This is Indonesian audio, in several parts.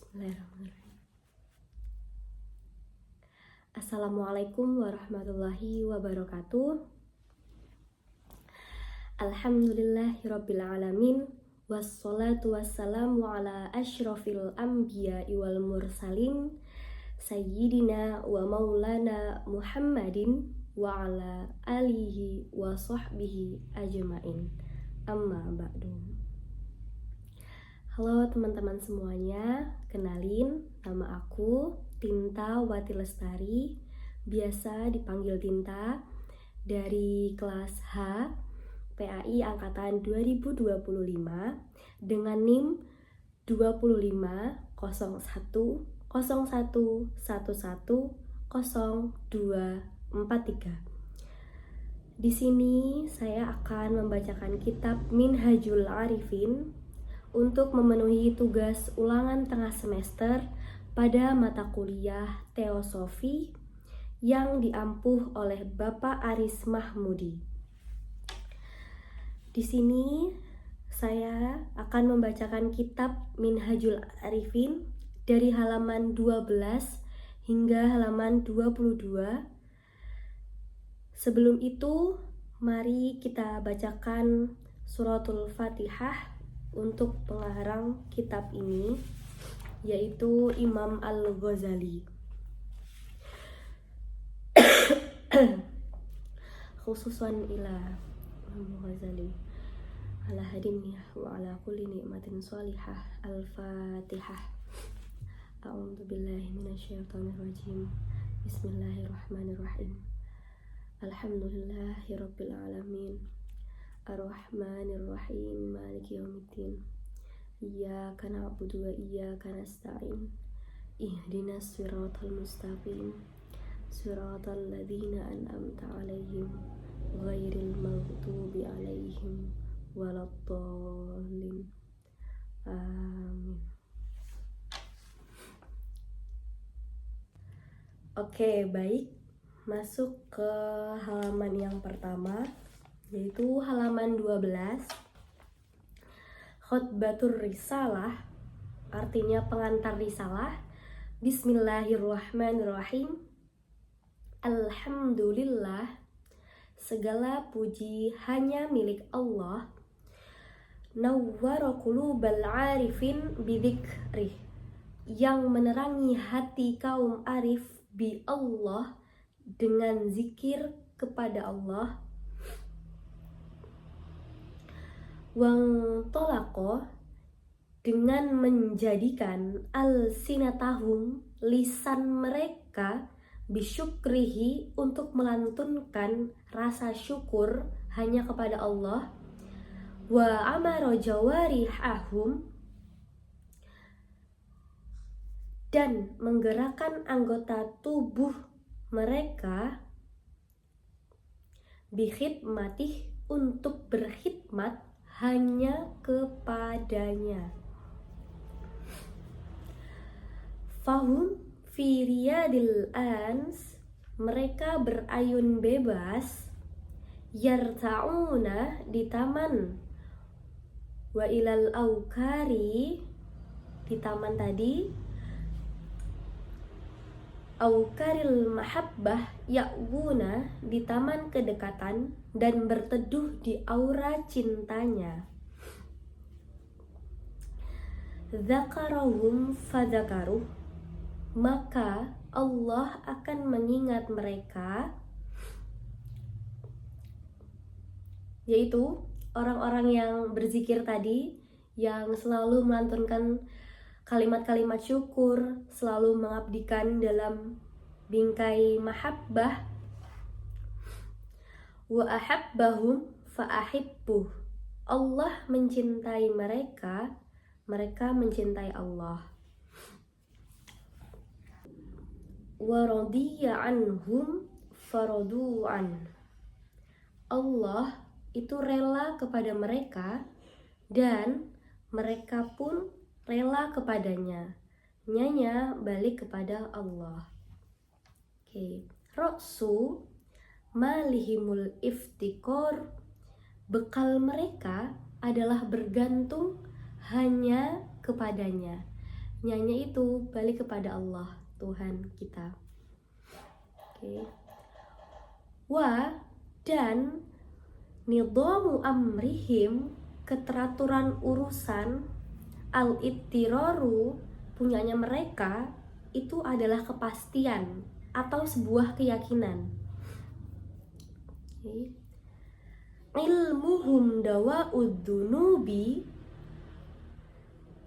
Bismillahirrahmanirrahim. Assalamualaikum warahmatullahi wabarakatuh. Alhamdulillahirabbil alamin, wassalatu wassalamu ala asyrafil anbiya'i wal mursalin, sayyidina wa maulana Muhammadin wa ala alihi wa sahbihi ajmain. Amma ba'du. Halo teman-teman semuanya, kenalin, nama aku Tinta Wati Lestari, biasa dipanggil Tinta, dari kelas H PAI angkatan 2025 dengan NIM 250111110243. Di sini saya akan membacakan kitab Minhajul Arifin untuk memenuhi tugas ulangan tengah semester pada mata kuliah Teosofi yang diampuh oleh Bapak Aris Mahmudi. Di sini saya akan membacakan kitab Minhajul Arifin dari halaman 12 hingga halaman 22. Sebelum itu, mari kita bacakan suratul Fatihah untuk pengarang kitab ini, yaitu Imam Al-Ghazali. Khususan ila Imam Al-Ghazali ala hadimiyah wa ala kulli ni'matin sholihah. Al-Fatihah. A'udzu billahi minasyaitonir rajim. Bismillahirrahmanirrahim. Alhamdulillahirabbil alamin. Ar-Rahmanir-Rahim, Maliki yaumiddin. Iyyaka na'budu wa iyyaka nasta'in. Ihdinas siratal mustaqim. Siratal ladzina an'amta 'alaihim ghairil maghdubi 'alaihim waladdallin. Amin. Oke, baik. Masuk ke halaman yang pertama, yaitu halaman 12. Khutbatur Risalah, artinya pengantar risalah. Bismillahirrahmanirrahim. Alhamdulillah, segala puji hanya milik Allah. Nawwara qulubal arifin bidzikrih, yang menerangi hati kaum arif bi Allah dengan zikir kepada Allah. Wang tolako, dengan menjadikan al-sinatahum, lisan mereka, bisyukrihi, untuk melantunkan rasa syukur hanya kepada Allah. Wa amaro jawarihahum, dan menggerakkan anggota tubuh mereka, bikhidmatih, untuk berkhidmat hanya kepadanya. Fahum fi riyadil ans, mereka berayun bebas, yarta'una, di taman, wa ilal aukari, di taman tadi, aukaril mahabbah, ya'wuna, di taman kedekatan, dan berteduh di aura cintanya. Dzakarahum fadzakaruh, maka Allah akan mengingat mereka, yaitu orang-orang yang berzikir tadi, yang selalu melantunkan kalimat-kalimat syukur, selalu mengabdikan dalam bingkai mahabbah. Wa ahabbahum fa ahibbuh, Allah mencintai mereka, mereka mencintai Allah. Wa radiya anhum faradu'an, Allah itu rela kepada mereka dan mereka pun rela kepadanya. Nyanya balik kepada Allah. Oke. Roksu malihimul iftikor, bekal mereka adalah bergantung hanya kepadanya. semuanya itu balik kepada Allah, Tuhan kita. Oke. Wa dan nidhamu amrihim, keteraturan urusan, al-ittiraru, punyanya mereka itu adalah kepastian atau sebuah keyakinan. Okay. Ilmuhum dawa'ud dunubi,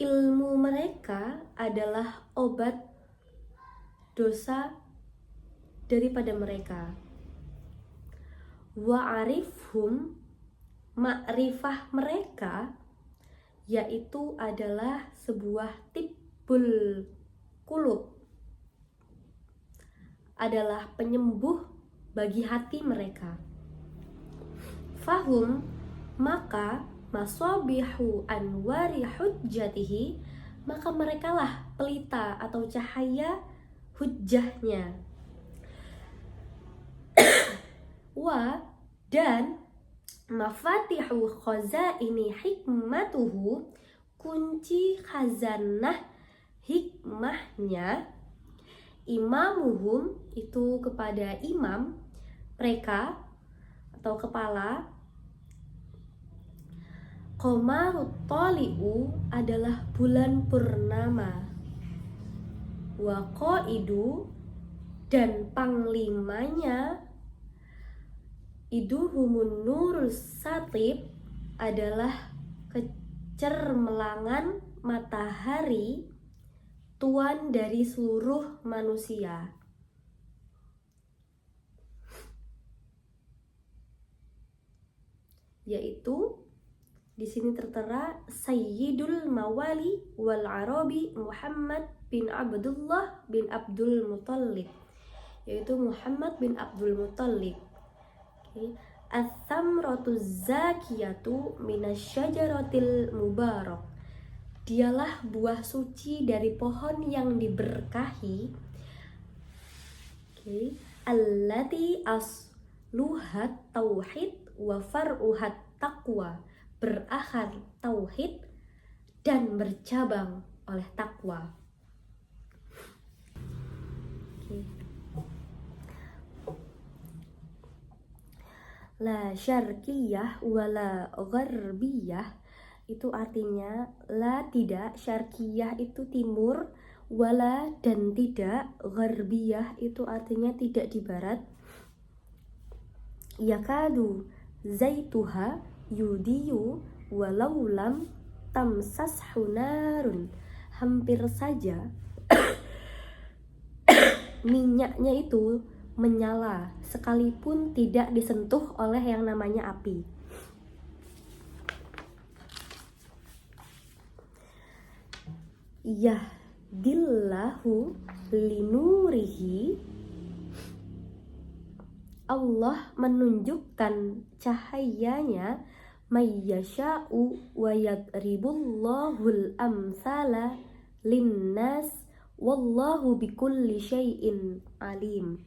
ilmu mereka adalah obat dosa daripada mereka. Wa'arifhum, ma'rifah mereka yaitu adalah sebuah tibbul qulub, adalah penyembuh bagi hati mereka. Fahum, maka masabihu anwari hujjatihi, maka merekalah pelita atau cahaya hujjahnya. Wa dan mafatihu khazaini hikmatuhu, kunci khazanah hikmahnya. Imamuhum, itu kepada imam mereka atau kepala. Qamarut tali'u, adalah bulan purnama. Wa qaidu, dan panglimanya. Iduhumun nurus satib, adalah kecermelangan matahari, tuan dari seluruh manusia. Yaitu di sini tertera Sayyidul Mawali wal Arabi Muhammad bin Abdullah bin Abdul Muttalib, yaitu Muhammad bin Abdul Muttalib. Okay. As-samratu zakiyatu minasyajaratil mubarak, dialah buah suci dari pohon yang diberkahi. Okay. Allati asluhat tauhid wa far'uhat taqwa, berakar tauhid dan bercabang oleh takwa. Okay. La syarqiyah wala gharbiyah, itu artinya la tidak, syarqiyah itu timur, wala dan tidak, gharbiyah itu artinya tidak di barat. Yakadu zaituha yudiyu walau lam tamsashu narun, hampir saja minyaknya itu menyala sekalipun tidak disentuh oleh yang namanya api. Yahdillahu linurihi, Allah menunjukkan cahayanya, mayyasha'u wa yadribullahul amsala linnas wallahu bikulli syai'in alim.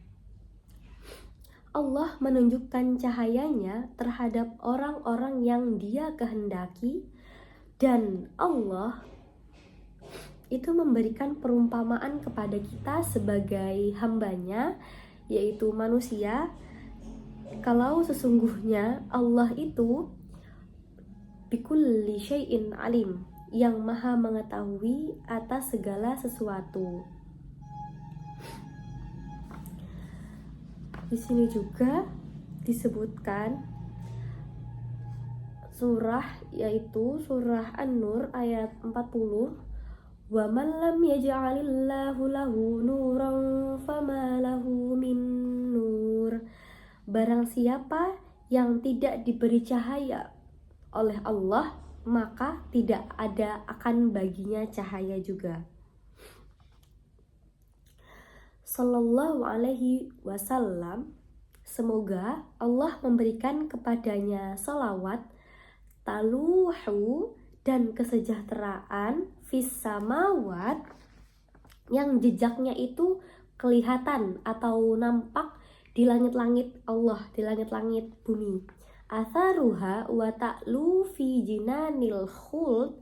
Allah menunjukkan cahayanya terhadap orang-orang yang Dia kehendaki, dan Allah itu memberikan perumpamaan kepada kita sebagai hambanya, yaitu manusia, kalau sesungguhnya Allah itu bikulli syai'in alim, yang maha mengetahui atas segala sesuatu. Di sini juga disebutkan surah, yaitu surah An-Nur ayat 40. Wa man lam yaj'alillahu lahu nuran fama lahu min nur. Barang siapa yang tidak diberi cahaya oleh Allah, maka tidak ada akan baginya cahaya juga. Sallallahu alaihi wasallam, semoga Allah memberikan kepadanya salawat, taluhu, dan kesejahteraan, fis samawat, yang jejaknya itu kelihatan atau nampak di langit-langit Allah, di langit-langit bumi. Atharuha wa ta'lu fi jinanil khuld,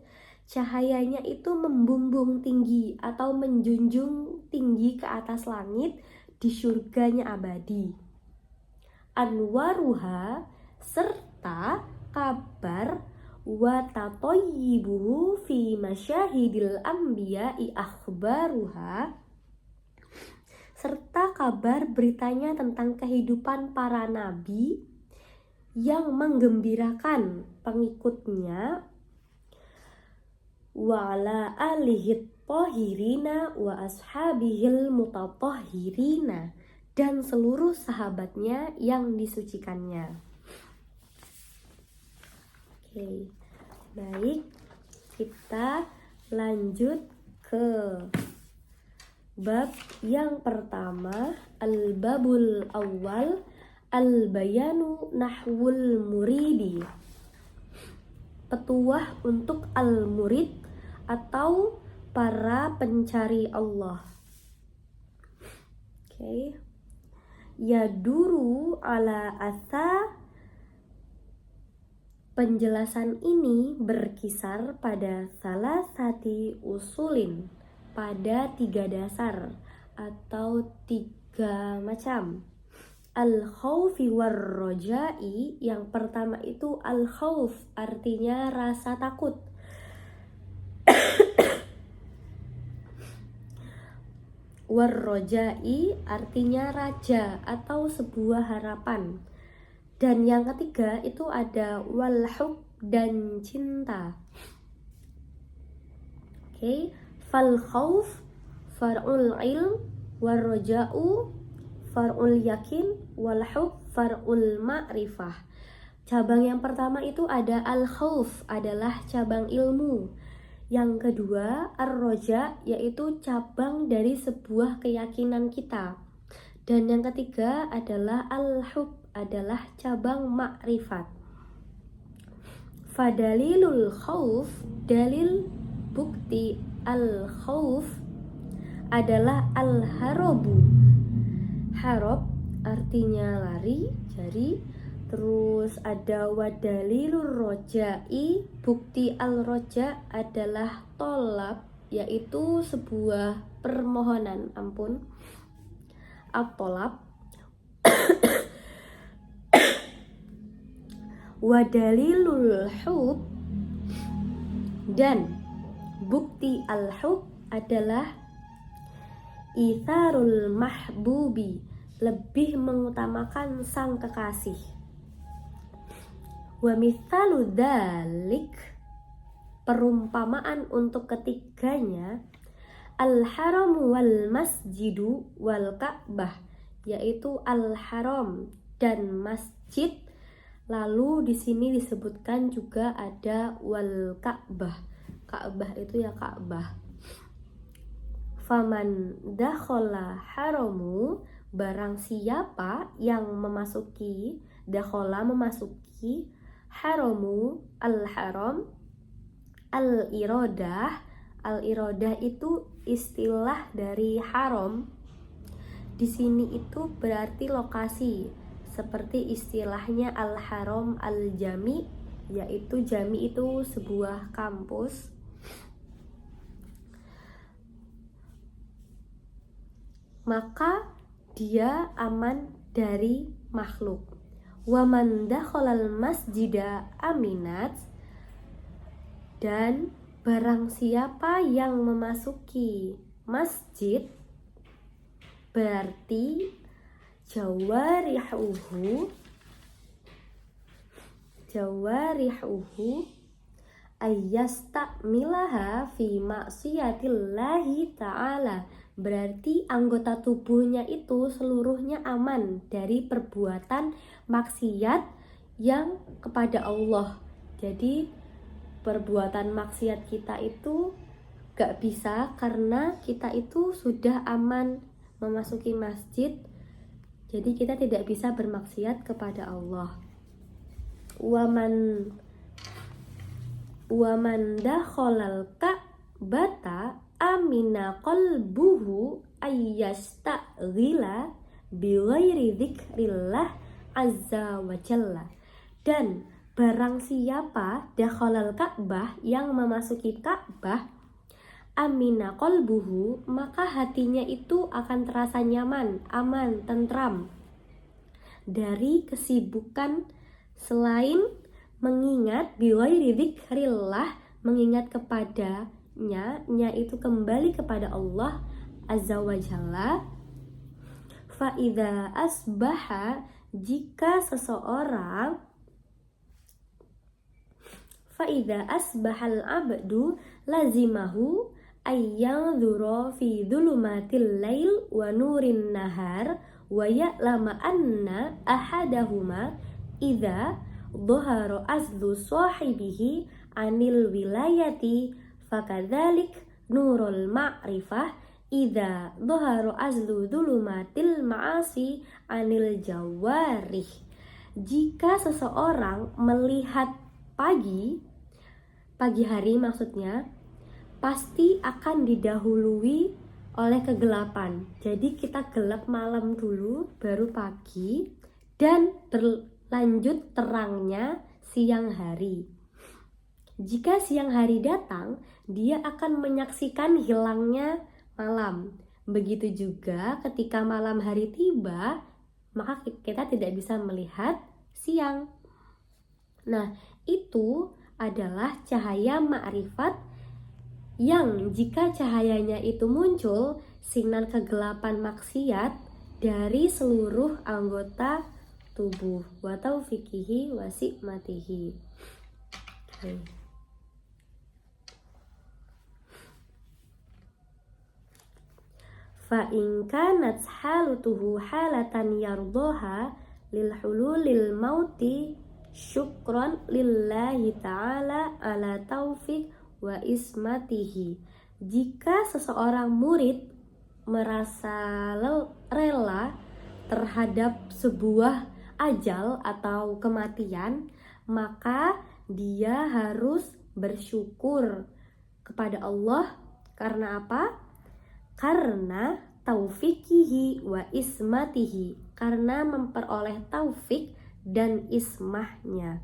cahayanya itu membumbung tinggi atau menjunjung tinggi ke atas langit di surganya abadi. Anwaruha, serta kabar wa tatoyibuhu fi masyahidil anbiya'i akhbaruha, serta kabar beritanya tentang kehidupan para nabi yang menggembirakan pengikutnya, wa ala alihit tahirina wa ashabihil mutatahhirina, dan seluruh sahabatnya yang disucikannya. Oke, baik, kita lanjut ke bab yang pertama, al-babul awal, al-bayanu nahwul muridi, petuah untuk al-murid atau para pencari Allah. Oke. Yaduru ala asa, penjelasan ini berkisar pada salah satu usulin, pada 3 dasar atau 3 macam. Al-khawfi war-roja'i, yang pertama itu al-khawf, artinya rasa takut. War-roja'i artinya raja atau sebuah harapan. Dan yang ketiga itu ada wal-hub, dan cinta. Oke, fal khauf far'ul ilm, war-roja'u far'ul yakin, wal hub far'ul ma'rifah. Cabang yang pertama itu ada al-khauf, adalah cabang ilmu. Yang kedua ar-roja, yaitu cabang dari sebuah keyakinan kita. Dan yang ketiga adalah al-hub, adalah cabang ma'rifat. Fadalilul khauf, dalil bukti al-khauf adalah al-harobu. Harob artinya lari, jari. Terus ada wadalilur roja'i, bukti al-roja adalah tolab, yaitu sebuah permohonan ampun. At-tolab. Wadalilul hub, dan bukti al-hub adalah itharul mahbubi, lebih mengutamakan sang kekasih. Wa mithalu dzalik, perumpamaan untuk ketiganya, al-haram wal masjidu wal ka'bah, yaitu al-haram dan masjid. Lalu di sini disebutkan juga ada wal ka'bah. Ka'bah itu ya Ka'bah. Faman dakhala haramu, barang siapa yang memasuki, dakhala memasuki, haramu al-haram, al-iradah. Al-iradah itu istilah dari haram. Di sini itu berarti lokasi, seperti istilahnya al-haram al-jami, yaitu jami itu sebuah kampus. Maka dia aman dari makhluk. Wa man dakhalal masjida aminat, dan barang siapa yang memasuki masjid, berarti jawarihuhu ayyastamilaha fi maksiyatillahi ta'ala, berarti anggota tubuhnya itu seluruhnya aman dari perbuatan maksiat yang kepada Allah. Jadi perbuatan maksiat kita itu gak bisa, karena kita itu sudah aman memasuki masjid. Jadi kita tidak bisa bermaksiat kepada Allah. Waman dakhalal ka'bata amina qalbuhu ayyastaghila bi ghairi dzikrillah azza wa jalla, dan barang siapa dakhalal Ka'bah, yang memasuki Ka'bah, amina qalbuhu, maka hatinya itu akan terasa nyaman, aman, tentram dari kesibukan selain mengingat biwairi dzikrillah, mengingat kepadanya, nya itu kembali kepada Allah azza wa jalla. Fa idza asbaha, jika seseorang Fa'idha asbahal abdu lazimahu ayyanzura fi dhulumatil lail wa nurin nahar wa ya'lama anna ahadahuma idha dhahara azlu sahibihi anil wilayati fakadzalik nurul ma'rifah idha dhahara azlu dhulumatil ma'asi anil jawarih. Jika seseorang melihat pagi hari maksudnya, pasti akan didahului oleh kegelapan. Jadi kita gelap malam dulu, baru pagi, dan berlanjut terangnya siang hari. Jika siang hari datang, dia akan menyaksikan hilangnya malam. Begitu juga ketika malam hari tiba, maka kita tidak bisa melihat siang. Nah, itu adalah cahaya ma'rifat yang jika cahayanya itu muncul, sinar kegelapan maksiat dari seluruh anggota tubuh. Wa taufiqihi wa sikmatihi. Fa in kanat halutuhu halatan yardoha lil hululil mauti syukron lillahi ta'ala ala taufiq wa ismatihi. Jika seseorang murid merasa rela terhadap sebuah ajal atau kematian, maka dia harus bersyukur kepada Allah. Karena apa? Karena taufiqihi wa ismatihi, karena memperoleh taufik dan ismahnya.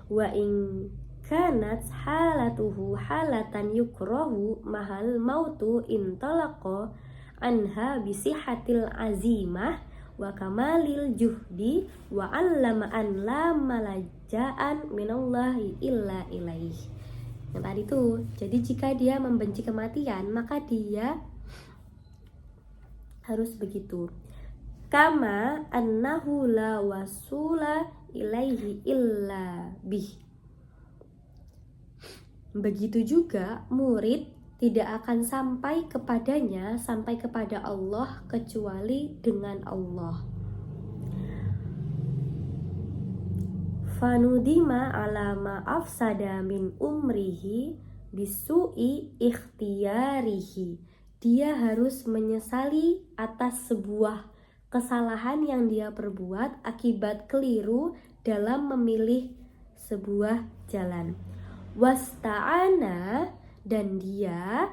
Wa in kanat halatuhu halatan yukrahu mahal mautu intalaqa anha bisihatil azimah wa kamalil juhdi wa allama an la malajaan minallahi illa ilaih. Yang tadi tuh, jadi jika dia membenci kematian, maka dia harus begitu. Kama annahu la wasula ilaihi illa bih. Begitu juga murid tidak akan sampai kepadanya, sampai kepada Allah kecuali dengan Allah. Fanudima ala ma afsada min umrihi bisu'i ikhtiyarihi. Dia harus menyesali atas sebuah kesalahan yang dia perbuat akibat keliru dalam memilih sebuah jalan. Wasta'ana, dan dia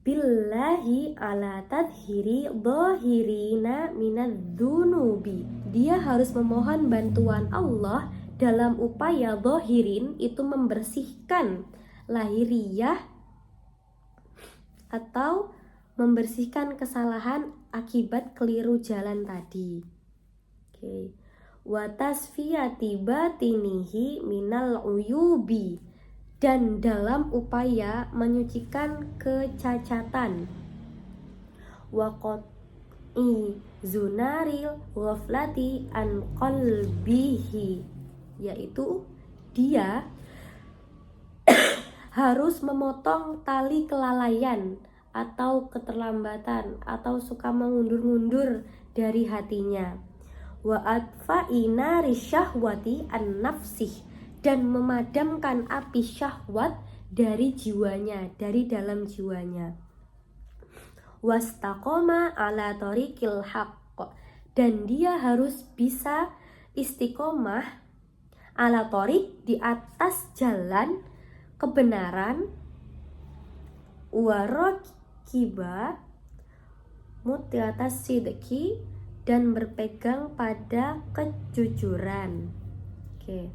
billahi ala tadhiri dhahirina minadzunubi. Dia harus memohon bantuan Allah dalam upaya dhahirin, itu membersihkan lahiriah atau membersihkan kesalahan akibat keliru jalan tadi. Oke. Wa tasfiyati batinihi minal uyubi, dan dalam upaya menyucikan kecacatan. Wa qat'i zunaril ghaflati an qalbihi, yaitu dia harus memotong tali kelalaian atau keterlambatan atau suka mengundur-mundur dari hatinya. Wa atfa'i nari syahwati an nafsih, dan memadamkan api syahwat dari jiwanya, dari dalam jiwanya. Wastaqoma ala tariqil haqq, dan dia harus bisa istiqomah ala tariq, di atas jalan kebenaran. Warakiba mutiatas sidqi, dan berpegang pada kejujuran. Oke.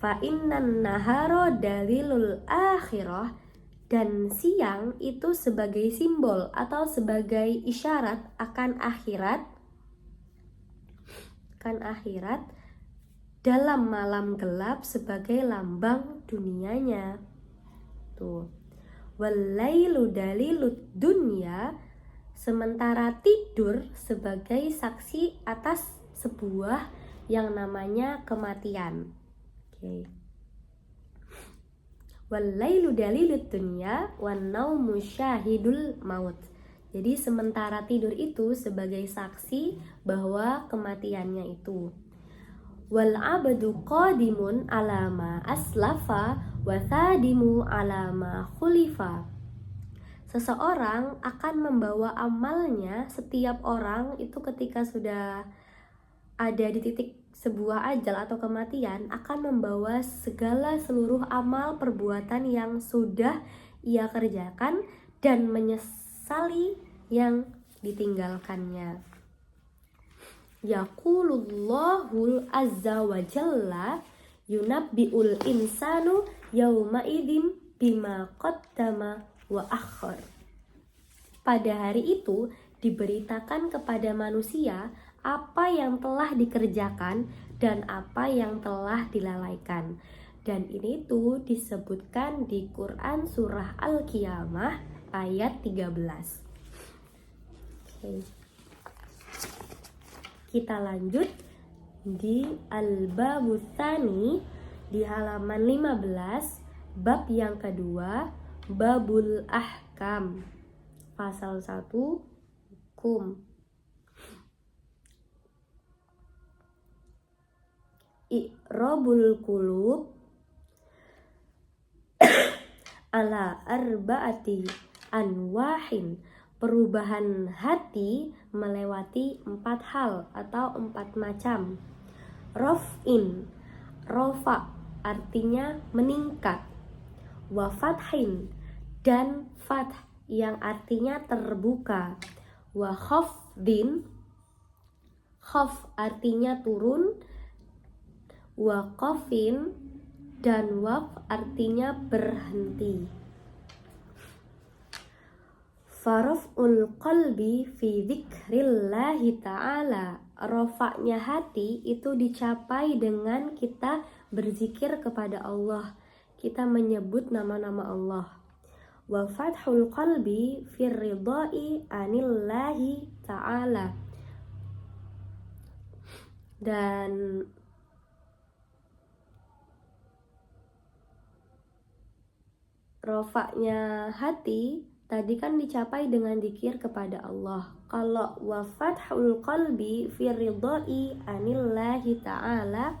Fa innan nahara dalilul akhirah, dan siang itu sebagai simbol atau sebagai isyarat akan akhirat, dalam malam gelap sebagai lambang dunianya. Tuh. Wallailu dalilud dunya, sementara tidur sebagai saksi atas sebuah yang namanya kematian. Oke. Wallailu dalilud dunya wan naumu syahidul maut. Jadi sementara tidur itu sebagai saksi bahwa kematiannya itu. Wal abdu qadimun alama aslafa wa thadimu alama khulifa. Seseorang akan membawa amalnya, setiap orang itu ketika sudah ada di titik sebuah ajal atau kematian akan membawa segala seluruh amal perbuatan yang sudah ia kerjakan dan menyesali yang ditinggalkannya. Yaqulullahul azza wa jalla yunabbi'ul insanu yawma idzin bima qaddama wa akhir. Pada hari itu diberitakan kepada manusia apa yang telah dikerjakan dan apa yang telah dilalaikan. Dan ini tuh disebutkan di Quran surah Al-Qiyamah ayat 13. Oke. Kita lanjut di Al-Babu Tsani di halaman 15, bab yang kedua, Babul Ahkam, pasal 1, hukum. I'rabul qulub ala arba'ati anwahin, perubahan hati melewati 4 hal atau 4 macam. Raf'in, rofa artinya meningkat. Wa fathin, dan fath yang artinya terbuka. Wa khafdin, khaf artinya turun. Wa qafin, dan waqf artinya berhenti. Faraf'ul qalbi fi dzikrillahi ta'ala, rofaknya hati itu dicapai dengan kita berzikir kepada Allah, kita menyebut nama-nama Allah. Wa fathul qalbi fi ridai anillahi ta'ala, dan rofaknya hati tadi kan dicapai dengan zikir kepada Allah. Kalau wa fathul qalbi fi ridai anillahi ta'ala,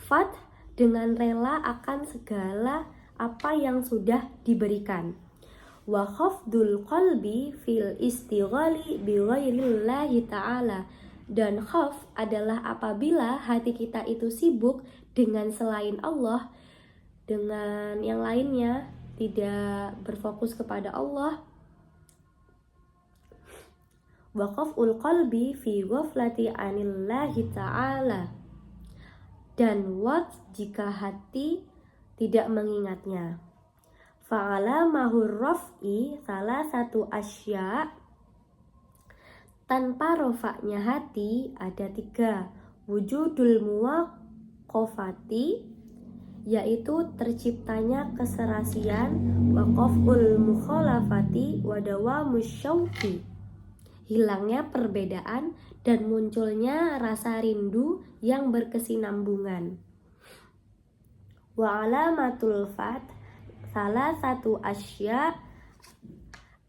fath dengan rela akan segala apa yang sudah diberikan. Wa khafdul qalbi fil istighali bi ghairillahi ta'ala, dan khaf adalah apabila hati kita itu sibuk dengan selain Allah, dengan yang lainnya, tidak berfokus kepada Allah. Waqaful qalbi fi ghaflati anillahi ta'ala, dan wat jika hati tidak mengingatnya. Fa'alamahur raf'i salah satu asya, tanpa rofaknya hati ada 3. Wujudul muwaqafati, yaitu terciptanya keserasian. Waqaful mukhalafati wa dawamus syauqi, hilangnya perbedaan dan munculnya rasa rindu yang berkesinambungan. Wa alamatul fath salah satu asya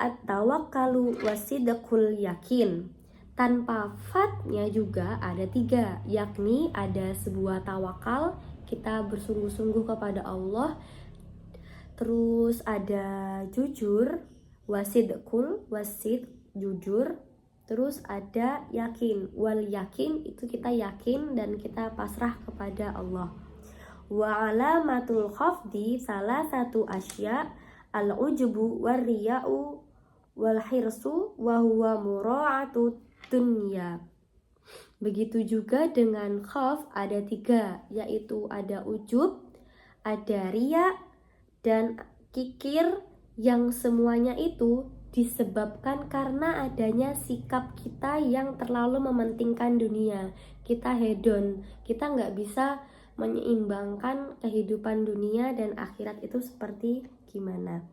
at-tawakkalu wasidqul yakin, tanpa fatnya juga ada 3, yakni ada sebuah tawakal, kita bersungguh-sungguh kepada Allah, terus ada jujur, wasidqul, wasid jujur, terus ada yakin, wal yakin itu kita yakin dan kita pasrah kepada Allah. Wa alamatul khafdi salah satu asya al-ujbu war riya'u wal hirsu wa huwa mura'atu dunya. Begitu juga dengan khauf ada 3, yaitu ada ujub, ada riya, dan kikir, yang semuanya itu disebabkan karena adanya sikap kita yang terlalu mementingkan dunia. Kita hedon, kita nggak bisa menyeimbangkan kehidupan dunia dan akhirat itu seperti gimana.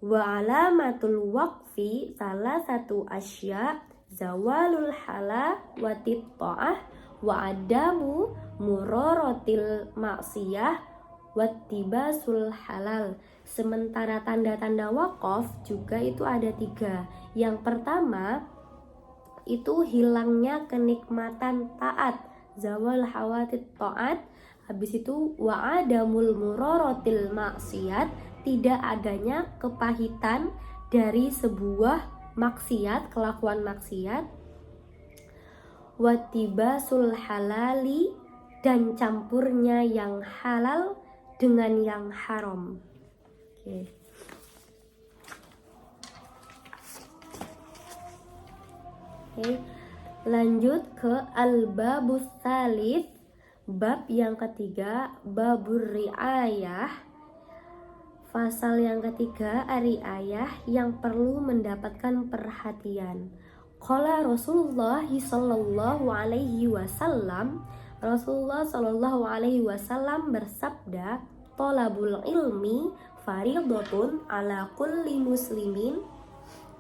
Wa alamatul waqfi salah satu asya zawalul hala wa titta'ah wa adamu murorotil maksiyah wattibasul halal. Sementara tanda-tanda wakaf juga itu ada 3. Yang pertama itu hilangnya kenikmatan taat, zawal hawatit taat. Habis itu wa adamul murorotil maksiat, tidak adanya kepahitan dari sebuah maksiat, kelakuan maksiat. Wattibasul halali, dan campurnya yang halal dengan yang haram. Oke. Lanjut ke al-babus salif, bab yang ketiga, babur riayah. Pasal yang ketiga, riayah yang perlu mendapatkan perhatian. Qala Rasulullah sallallahu alaihi wasallam, Rasulullah sallallahu alaihi wasallam bersabda, "Thalabul ilmi fardhatun ala kulli muslimin",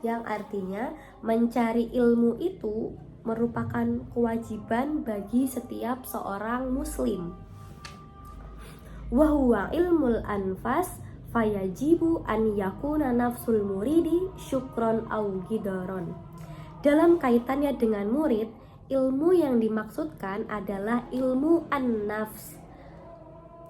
yang artinya mencari ilmu itu merupakan kewajiban bagi setiap seorang muslim. Wa huwa ilmul anfas fayajibu an yakuna nafsul muridi syukron au gidaron. Dalam kaitannya dengan murid, ilmu yang dimaksudkan adalah ilmu an-nafs,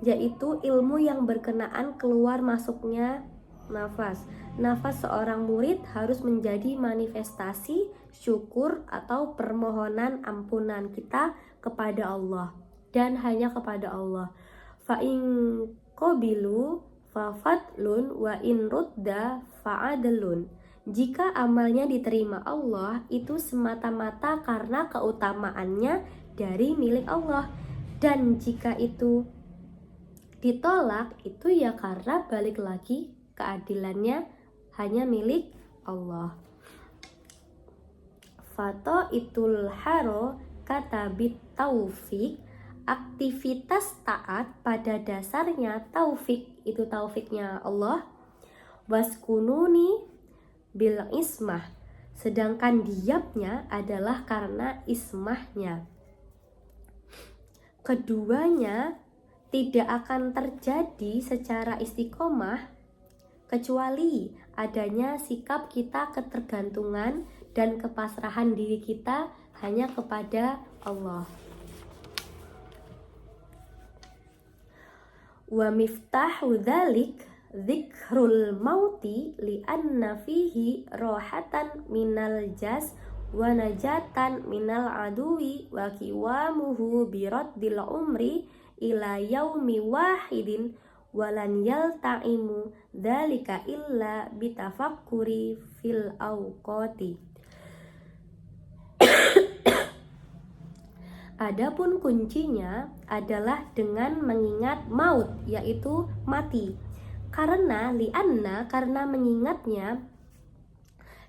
yaitu ilmu yang berkenaan keluar masuknya nafas. Nafas seorang murid harus menjadi manifestasi syukur atau permohonan ampunan kita kepada Allah, dan hanya kepada Allah. Fa in qabilu fa fadlun wa in rudda fa adlun. Jika amalnya diterima Allah, itu semata-mata karena keutamaannya dari milik Allah, dan jika itu ditolak, itu ya karena balik lagi keadilannya hanya milik Allah. Fato itul haro kata bit taufik, aktivitas taat pada dasarnya taufik, itu taufiknya Allah. Waskununi bil ismah, sedangkan diamnya adalah karena ismahnya. Keduanya tidak akan terjadi secara istiqomah kecuali adanya sikap kita ketergantungan dan kepasrahan diri kita hanya kepada Allah. Wa miftahu dzalik dzikrul mauti li'anna fihi rohatan minal jas wa najatan minal aduwi wa kiwamuhu biraddil umri ila yaumi wahidin walan yalta'imu dzalika illa bitafakkuri fil awqati. Adapun kuncinya adalah dengan mengingat maut, yaitu mati. Karena karena mengingatnya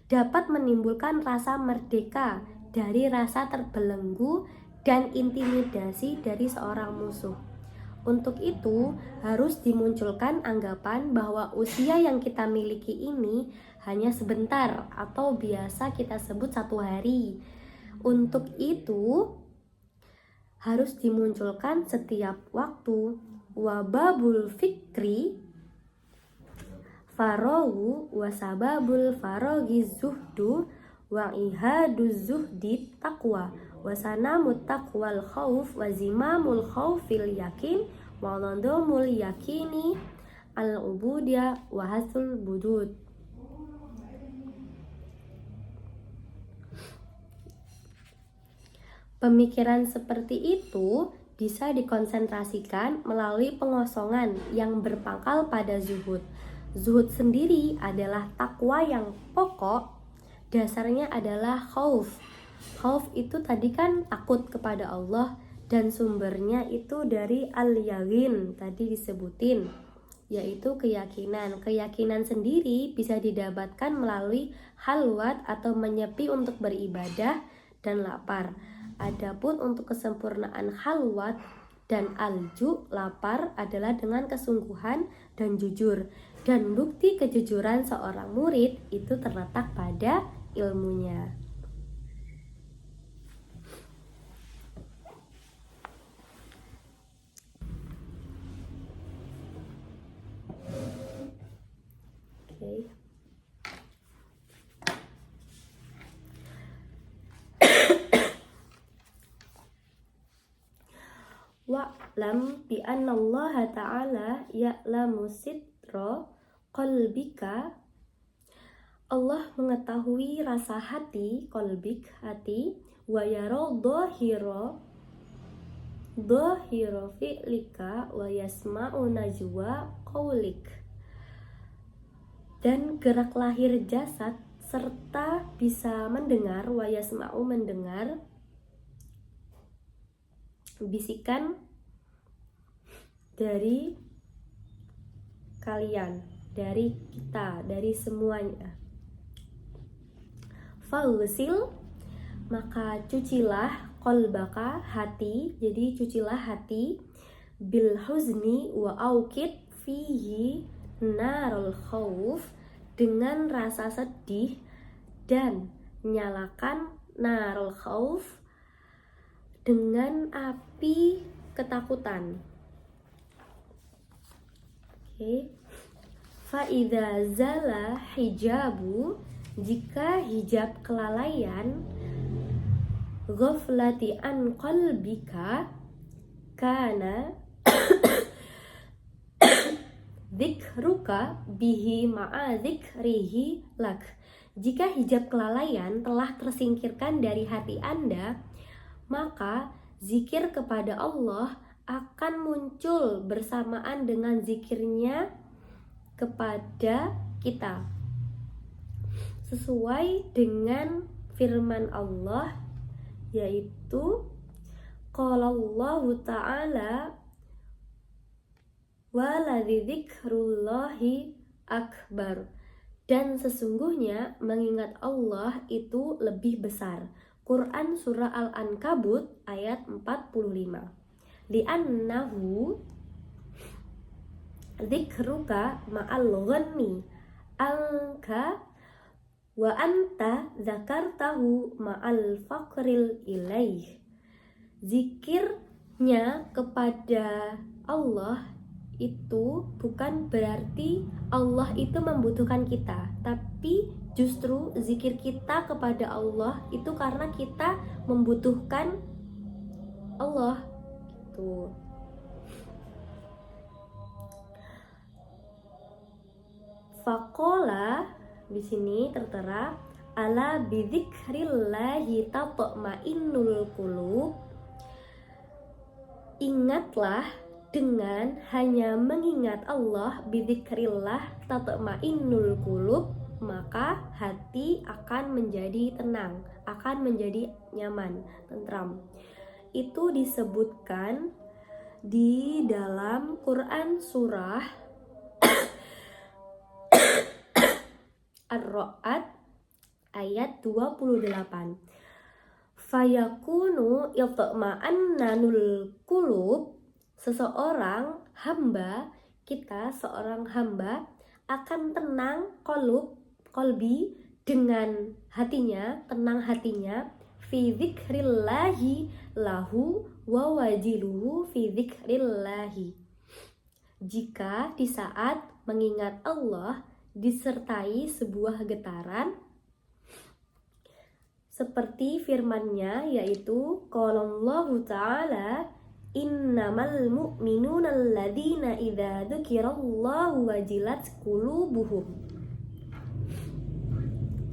dapat menimbulkan rasa merdeka dari rasa terbelenggu dan intimidasi dari seorang musuh. Untuk itu harus dimunculkan anggapan bahwa usia yang kita miliki ini hanya sebentar atau biasa kita sebut 1 hari. Untuk itu harus dimunculkan setiap waktu. Wababul fikri farogu wasababul farogi zuhdu wa ihaduz zuhdi taqwa wasanamut taqwal khauf wazimamul khaufil yakin wa landomul yakini al ubudiyah wa hasul budud. Pemikiran seperti itu bisa dikonsentrasikan melalui pengosongan yang berpangkal pada zuhud. Zuhud sendiri adalah takwa yang pokok, dasarnya adalah khauf. Khauf itu tadi kan takut kepada Allah, dan sumbernya itu dari al-yaqin tadi disebutin, yaitu keyakinan. Keyakinan sendiri bisa didapatkan melalui halwat atau menyepi untuk beribadah dan lapar. Adapun untuk kesempurnaan halwat dan alju, lapar, adalah dengan kesungguhan dan jujur. Dan bukti kejujuran seorang murid itu terletak pada ilmunya. Okay. Wa'lam bi anna Allah Ta'ala ya'lamu sitra qalbika. Allah mengetahui rasa hati, qalbik, hati, wa yara dhahira fi'lika wa yasma'u najwa qawlik. Dan gerak lahir jasad serta bisa mendengar, wa yasma'u, mendengar bisikan dari kalian, dari kita, dari semuanya. Faghsil, maka cucilah, qalbaka, hati, jadi cucilah hati, bil huzni wa auqid fihi narul khauf, dengan rasa sedih, dan nyalakan narul khauf, dengan api ketakutan. Okay. Fa'idha zala hijabu, jika hijab kelalaian, ghaflati an qalbika, kana dzikruka bihi ma'a dzikrihi lak. Jika hijab kelalaian telah tersingkirkan dari hati Anda, maka zikir kepada Allah akan muncul bersamaan dengan zikirnya kepada kita, sesuai dengan firman Allah, yaitu qalallahu ta'ala waladzi dzikrullahi akbar, dan sesungguhnya mengingat Allah itu lebih besar. Quran Surah Al-Ankabut ayat 45. Li'annahu dzikruka ma'al ghanni anka wa anta dzakartahu ma'al faqril ilaih. Zikirnya kepada Allah itu bukan berarti Allah itu membutuhkan kita, tapi justru zikir kita kepada Allah itu karena kita membutuhkan Allah gitu. Faqala, di sini tertera ala bidzikrillahi tatma'innul qulub. Ingatlah, dengan hanya mengingat Allah, bidzikrillah tatma'innul qulub, maka hati akan menjadi tenang, akan menjadi nyaman, tentram. Itu disebutkan di dalam Quran Surah Ar-Ra'd ayat 28. Fayakunu itma'annanul qulub, seseorang hamba kita, seorang hamba akan tenang kolbi, dengan hatinya, tenang hatinya, fi dzikrillahi lahu wa wajiluhu fi dzikrillahi, jika di saat mengingat Allah disertai sebuah getaran seperti firman-Nya, yaitu qalallahu ta'ala innamal mu'minuna alladzina idza dzukirallahu wajilat qulubuhum.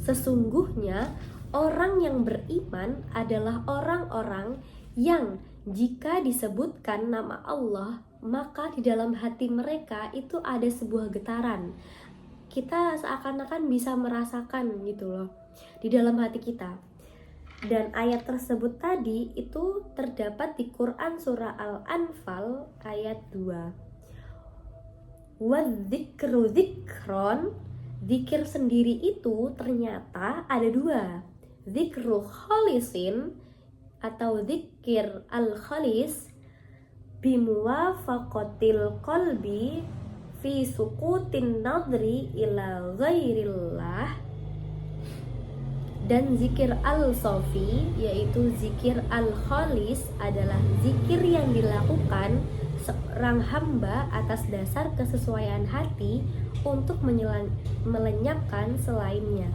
Sesungguhnya orang yang beriman adalah orang-orang yang jika disebutkan nama Allah, maka di dalam hati mereka itu ada sebuah getaran. Kita seakan-akan bisa merasakan gitu loh di dalam hati kita. Dan ayat tersebut tadi itu terdapat di Quran surah Al-Anfal ayat 2. Wadzikru dzikron, zikir sendiri itu ternyata ada dua. Zikru khalisin atau zikir al-khalis bimuwafaqatil qalbi fi sukutin nadri ila ghairillah, dan zikir al-sofi yaitu zikir al-khalis adalah zikir yang dilakukan seorang hamba atas dasar kesesuaian hati untuk melenyapkan selainnya.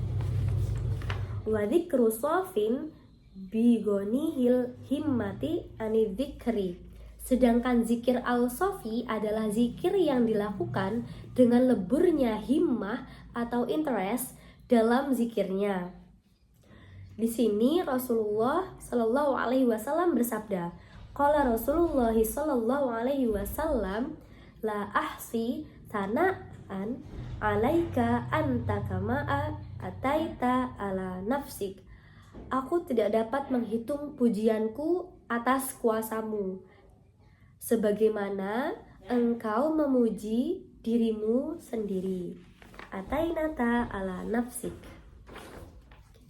Wa dzikru sofin bigonihil himmati anidzikri, sedangkan zikir al-sofi adalah zikir yang dilakukan dengan leburnya himmah atau interest dalam zikirnya. Di sini Rasulullah Shallallahu Alaihi Wasallam bersabda, qala Rasulullah Shallallahu Alaihi Wasallam, la ahsi sana'an alaika anta kama'a ataita ala nafsik. Aku tidak dapat menghitung pujianku atas kuasamu, sebagaimana engkau memuji dirimu sendiri. Atainata ala nafsik.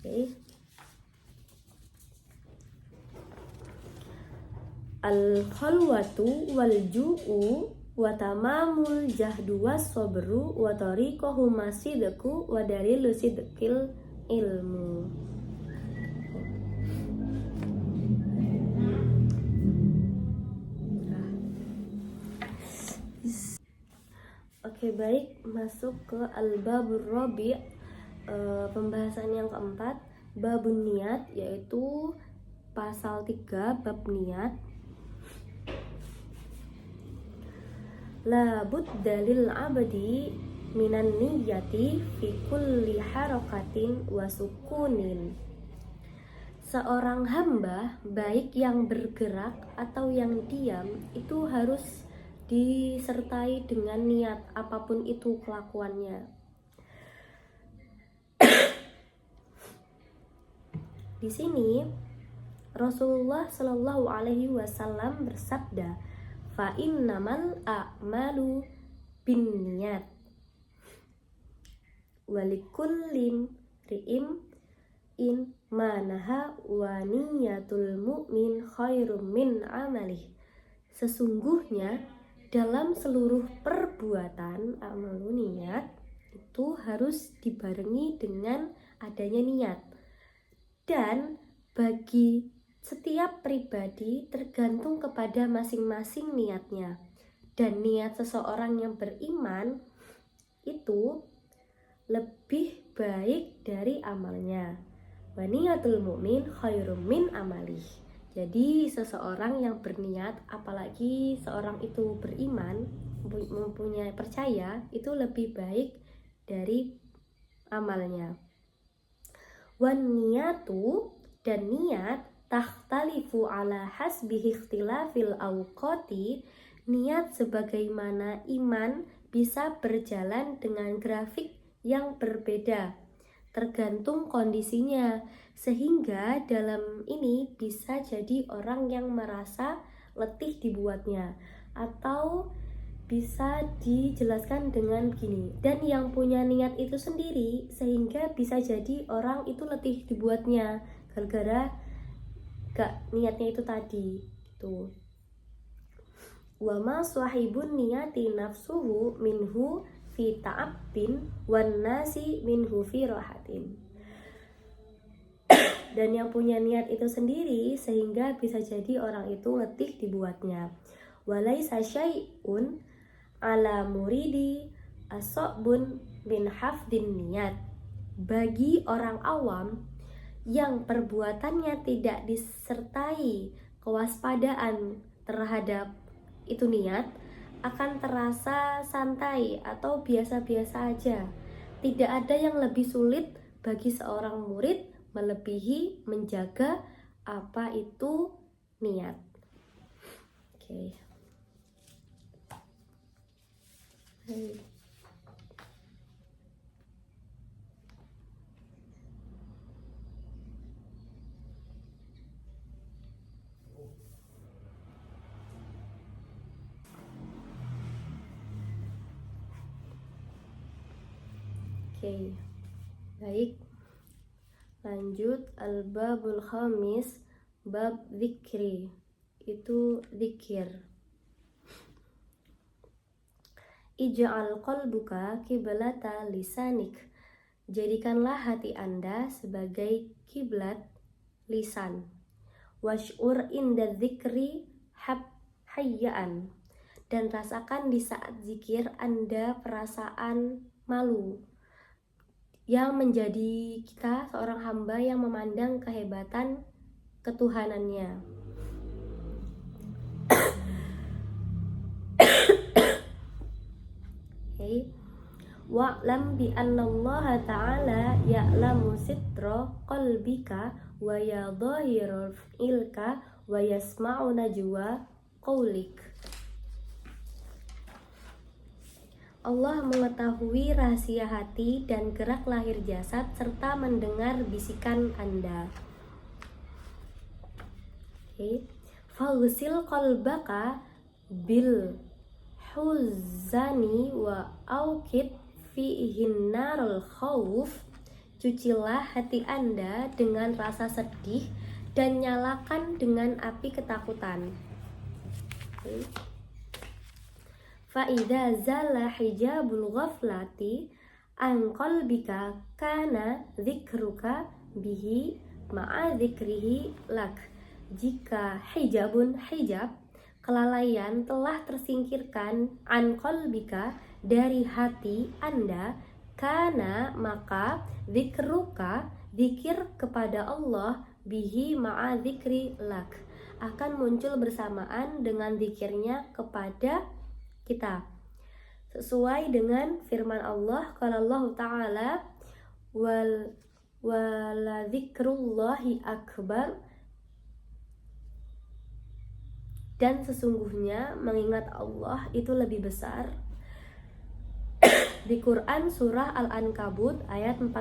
Okay. Al-khalwatu wal ju'u wa tamamul jahdu was sabru wa tariqahu masidku wa dalilu sidqil ilmu. Oke, baik, masuk ke al-babur rabi', pembahasan yang keempat, babun niat, yaitu pasal 3 bab niat. La budda lil abdi minan niyati fi kulli harakatin wa sukunin. Seorang hamba, baik yang bergerak atau yang diam, itu harus disertai dengan niat apapun itu kelakuannya. Di sini Rasulullah Shallallahu Alaihi Wasallam bersabda, fa innamal a'malu binniyat walikullim ri'im in manaha wa niyatul mu'min khairum min amalih. Sesungguhnya dalam seluruh perbuatan amalu niat itu harus dibarengi dengan adanya niat, dan bagi setiap pribadi tergantung kepada masing-masing niatnya. Dan niat seseorang yang beriman itu lebih baik dari amalnya. Wa niyatul mu'min khairum min amalih. Jadi seseorang yang berniat, apalagi seorang itu beriman, mempunyai percaya, itu lebih baik dari amalnya. Wan niyatu, dan niat, takhtalifu ala hasbi ikhtilafil awqati, niat sebagaimana iman bisa berjalan dengan grafik yang berbeda tergantung kondisinya, sehingga dalam ini bisa jadi orang yang merasa letih dibuatnya, atau bisa dijelaskan dengan begini, dan yang punya niat itu sendiri, sehingga bisa jadi orang itu letih dibuatnya gara-gara gak niatnya itu tadi gitu. Wa ma sahibun niyati nafsuhu minhu fi ta'abbin wan nasi minhu fi rahatin. Dan yang punya niat itu sendiri sehingga bisa jadi orang itu letih dibuatnya. Walaisa syai'un ala muridi asobun min hafdin niat. Bagi orang awam yang perbuatannya tidak disertai kewaspadaan terhadap itu niat, akan terasa santai atau biasa-biasa aja. Tidak ada yang lebih sulit bagi seorang murid melebihi menjaga apa itu niat. Oke. Oke, baik. Lanjut al-babul khamis, bab zikri, itu zikir. Ij'al qalbuka kiblata lisanik. Jadikanlah hati Anda sebagai kiblat lisan. Wash'ur inda dzikri hayyaan. Dan rasakan di saat zikir Anda perasaan malu, yang menjadi kita seorang hamba yang memandang kehebatan ketuhanannya. Okay. Wa'lam bi anna Allah ta'ala ya'lamu sitra qalbika wa ya dhahirul ilka wa yasma'u najwa qawlik. Allah mengetahui rahasia hati dan gerak lahir jasad serta mendengar bisikan Anda. Okay. Faghsil qalbaka bil huzani wa aukid fihin narul khawf. Cucilah hati Anda dengan rasa sedih dan nyalakan dengan api ketakutan. Okay. Fa'idha zala hijabul ghaflati an qalbika kana dzikruka bihi ma'a dzikrihi lak. Jika hijab kelalaian telah tersingkirkan an qalbika dari hati Anda, kana maka dzikruka zikir kepada Allah bihi ma'a dzikri lak akan muncul bersamaan dengan zikirnya kepada kita, sesuai dengan firman Allah, qala Allah ta'ala wala dzikrullahi akbar, dan sesungguhnya mengingat Allah itu lebih besar. Di Quran surah Al-Ankabut ayat 45,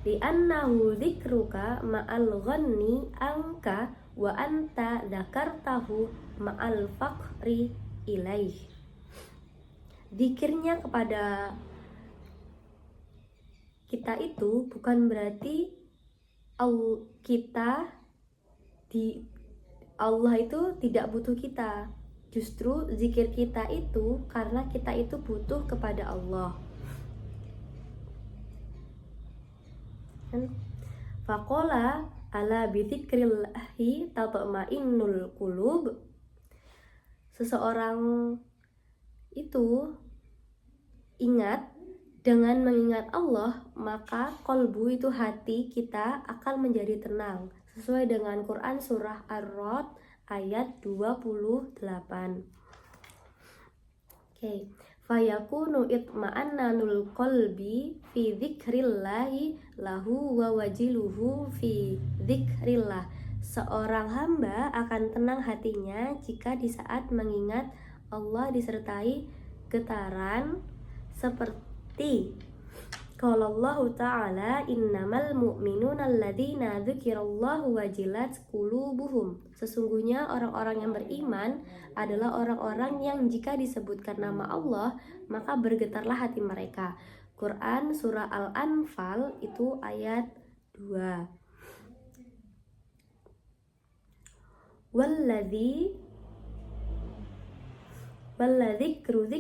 li'annahu dzikruka ma'al ghanni anka wa anta dzakartahu ma'al faqri ilaih. Zikirnya kepada kita itu bukan berarti Allah itu tidak butuh kita. Justru zikir kita itu karena kita itu butuh kepada Allah. Faqala ala bidzikrillahi tatma'innul qulub. Seseorang itu ingat, dengan mengingat Allah maka kolbu itu hati kita akan menjadi tenang, sesuai dengan Quran surah Ar-Ra'd ayat 28. Okay. Fayakunu itma'annanul qalbi fi dzikrillahi lahu wa wajiluhu fi dzikrillah. Seorang hamba akan tenang hatinya jika di saat mengingat Allah disertai getaran seperti qala Allah ta'ala innamal mu'minuna alladzina dzukirallahu wajilat qulubuhum. Sesungguhnya orang-orang yang beriman adalah orang-orang yang jika disebutkan nama Allah maka bergetarlah hati mereka. Quran surah Al-Anfal itu ayat 2. Walladzikru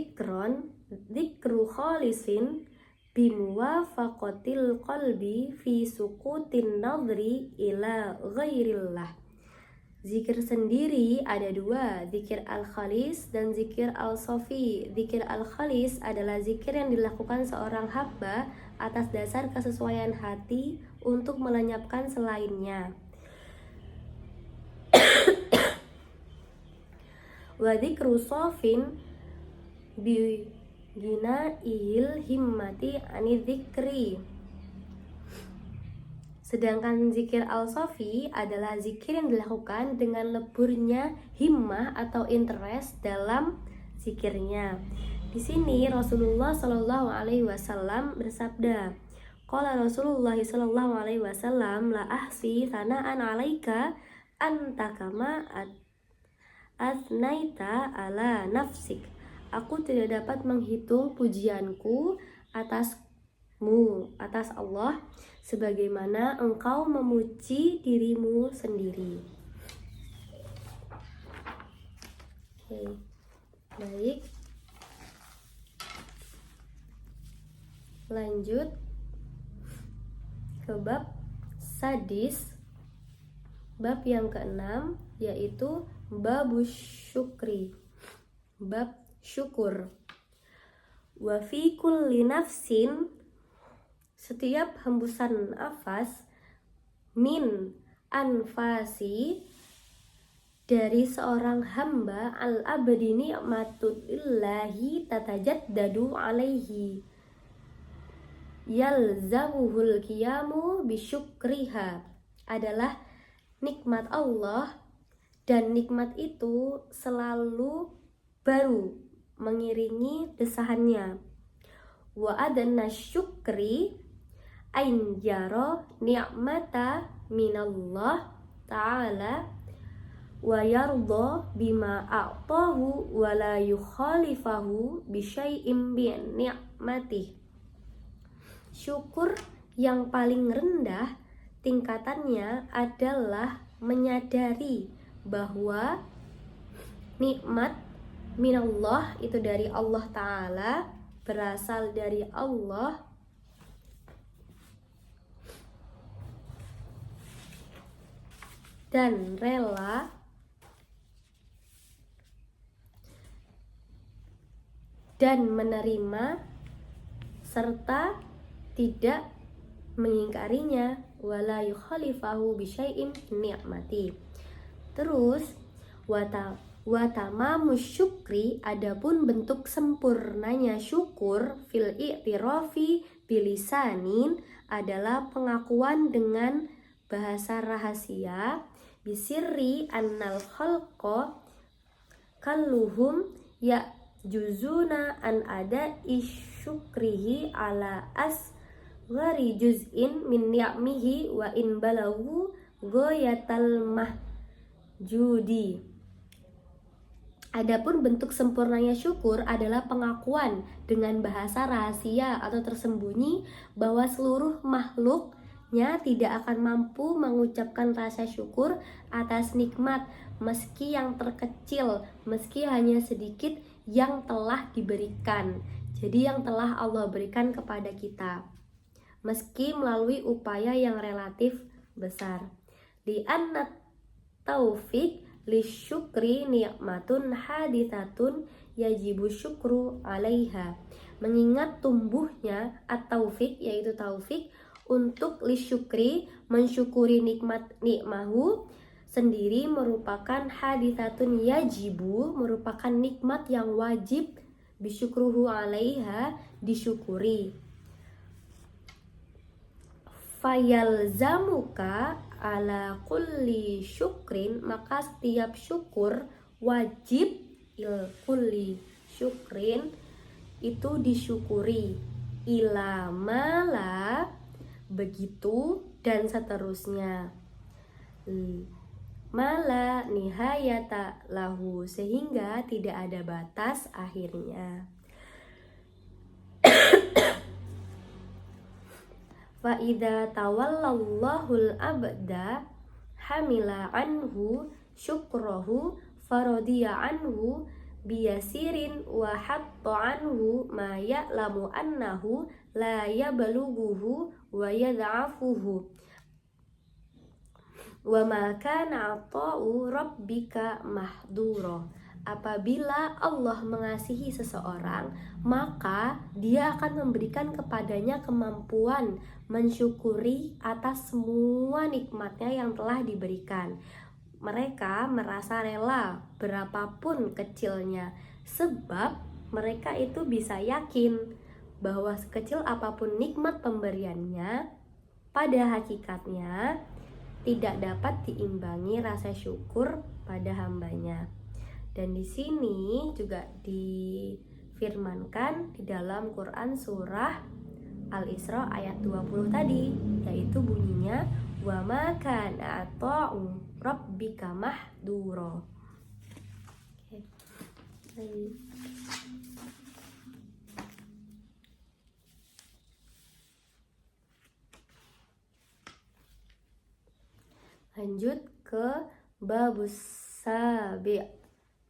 dzikru khalisin bimuwafaqatil qalbi fi suqutin nadri ila ghairillah. Zikir sendiri ada dua, zikir al-khalis dan zikir al-sofi. Zikir al-khalis adalah zikir yang dilakukan seorang hamba atas dasar kesesuaian hati untuk melenyapkan selainnya. Wa dzikru sofin bi gina'il himmati anidzikri. Sedangkan zikir al-sofi adalah zikir yang dilakukan dengan leburnya himmah atau interest dalam zikirnya. Di sini Rasulullah Shallallahu Alaihi Wasallam bersabda, qala Rasulullah Shallallahu Alaihi Wasallam la ahsi sana'an alaika anta kama asnaita ala nafsik. Aku tidak dapat menghitung pujianku atas Allah sebagaimana engkau memuji dirimu sendiri. Oke, baik. Lanjut ke bab sadis, bab yang keenam, yaitu babus syukri, bab syukur. Wa fi kulli nafsin, setiap hembusan nafas, min anfasi, dari seorang hamba, al-abdi ni'matullahi tatajaddadu alaihi, yalzamuhul qiyamu bisyukriha, adalah nikmat Allah, dan nikmat itu selalu baru mengiringi desahannya. Wa adna syukri ainjaro ni'mata minallah ta'ala wa yarda bima a'tahu wa la yukhalifahu bisyai'im bi ni'matih. Syukur yang paling rendah tingkatannya adalah menyadari bahwa nikmat minallah itu dari Allah Ta'ala, berasal dari Allah, dan rela dan menerima serta tidak mengingkarinya, wala yukhalifahu bisyai'in ni'mati. Terus wa tamamus syukri, adapun bentuk sempurnanya syukur, fil i'tirafi bilisanin, adalah pengakuan dengan bahasa rahasia, bisirri annal khalqa kalluhum ya juzuna an ada isyukrihi ala asghari juz'in min ni'amihi wa in balagu ghayatal mahjudi. Adapun bentuk sempurnanya syukur adalah pengakuan dengan bahasa rahasia atau tersembunyi bahwa seluruh makhluknya tidak akan mampu mengucapkan rasa syukur atas nikmat, meski yang terkecil, meski hanya sedikit yang telah diberikan. Jadi yang telah Allah berikan kepada kita, meski melalui upaya yang relatif besar. Li anna taufik li syukri ni'matun hadithatun yajibu syukru alaiha. Mengingat tumbuhnya at-taufik, yaitu taufik untuk li syukri, mensyukuri nikmahu sendiri, merupakan hadithatun yajibu, merupakan nikmat yang wajib, bisyukruhu alaiha, disyukuri. Fayalzamuka ala kulli syukrin, maka setiap syukur wajib, kulli syukrin itu disyukuri, ila mala, begitu dan seterusnya, mala nihayata lahu, sehingga tidak ada batas akhirnya. Fa idza tawallallahul abda hamila anhu syukrahu faradiya anhu biyasirin wa hatta anhu ma ya'lamu annahu la yablughuhu wa yad'afuhu wa ma kana ata'u rabbika mahdura. Apabila Allah mengasihi seseorang, maka Dia akan memberikan kepadanya kemampuan mensyukuri atas semua nikmatnya yang telah diberikan. Mereka merasa rela berapapun kecilnya, sebab mereka itu bisa yakin bahwa sekecil apapun nikmat pemberiannya, pada hakikatnya tidak dapat diimbangi rasa syukur pada hambanya. Dan di sini juga difirmankan di dalam Quran surah Al-Isra ayat 20 tadi, yaitu bunyinya wa ma kana ata'u rabbika mahdura. Lanjut ke babus sabi,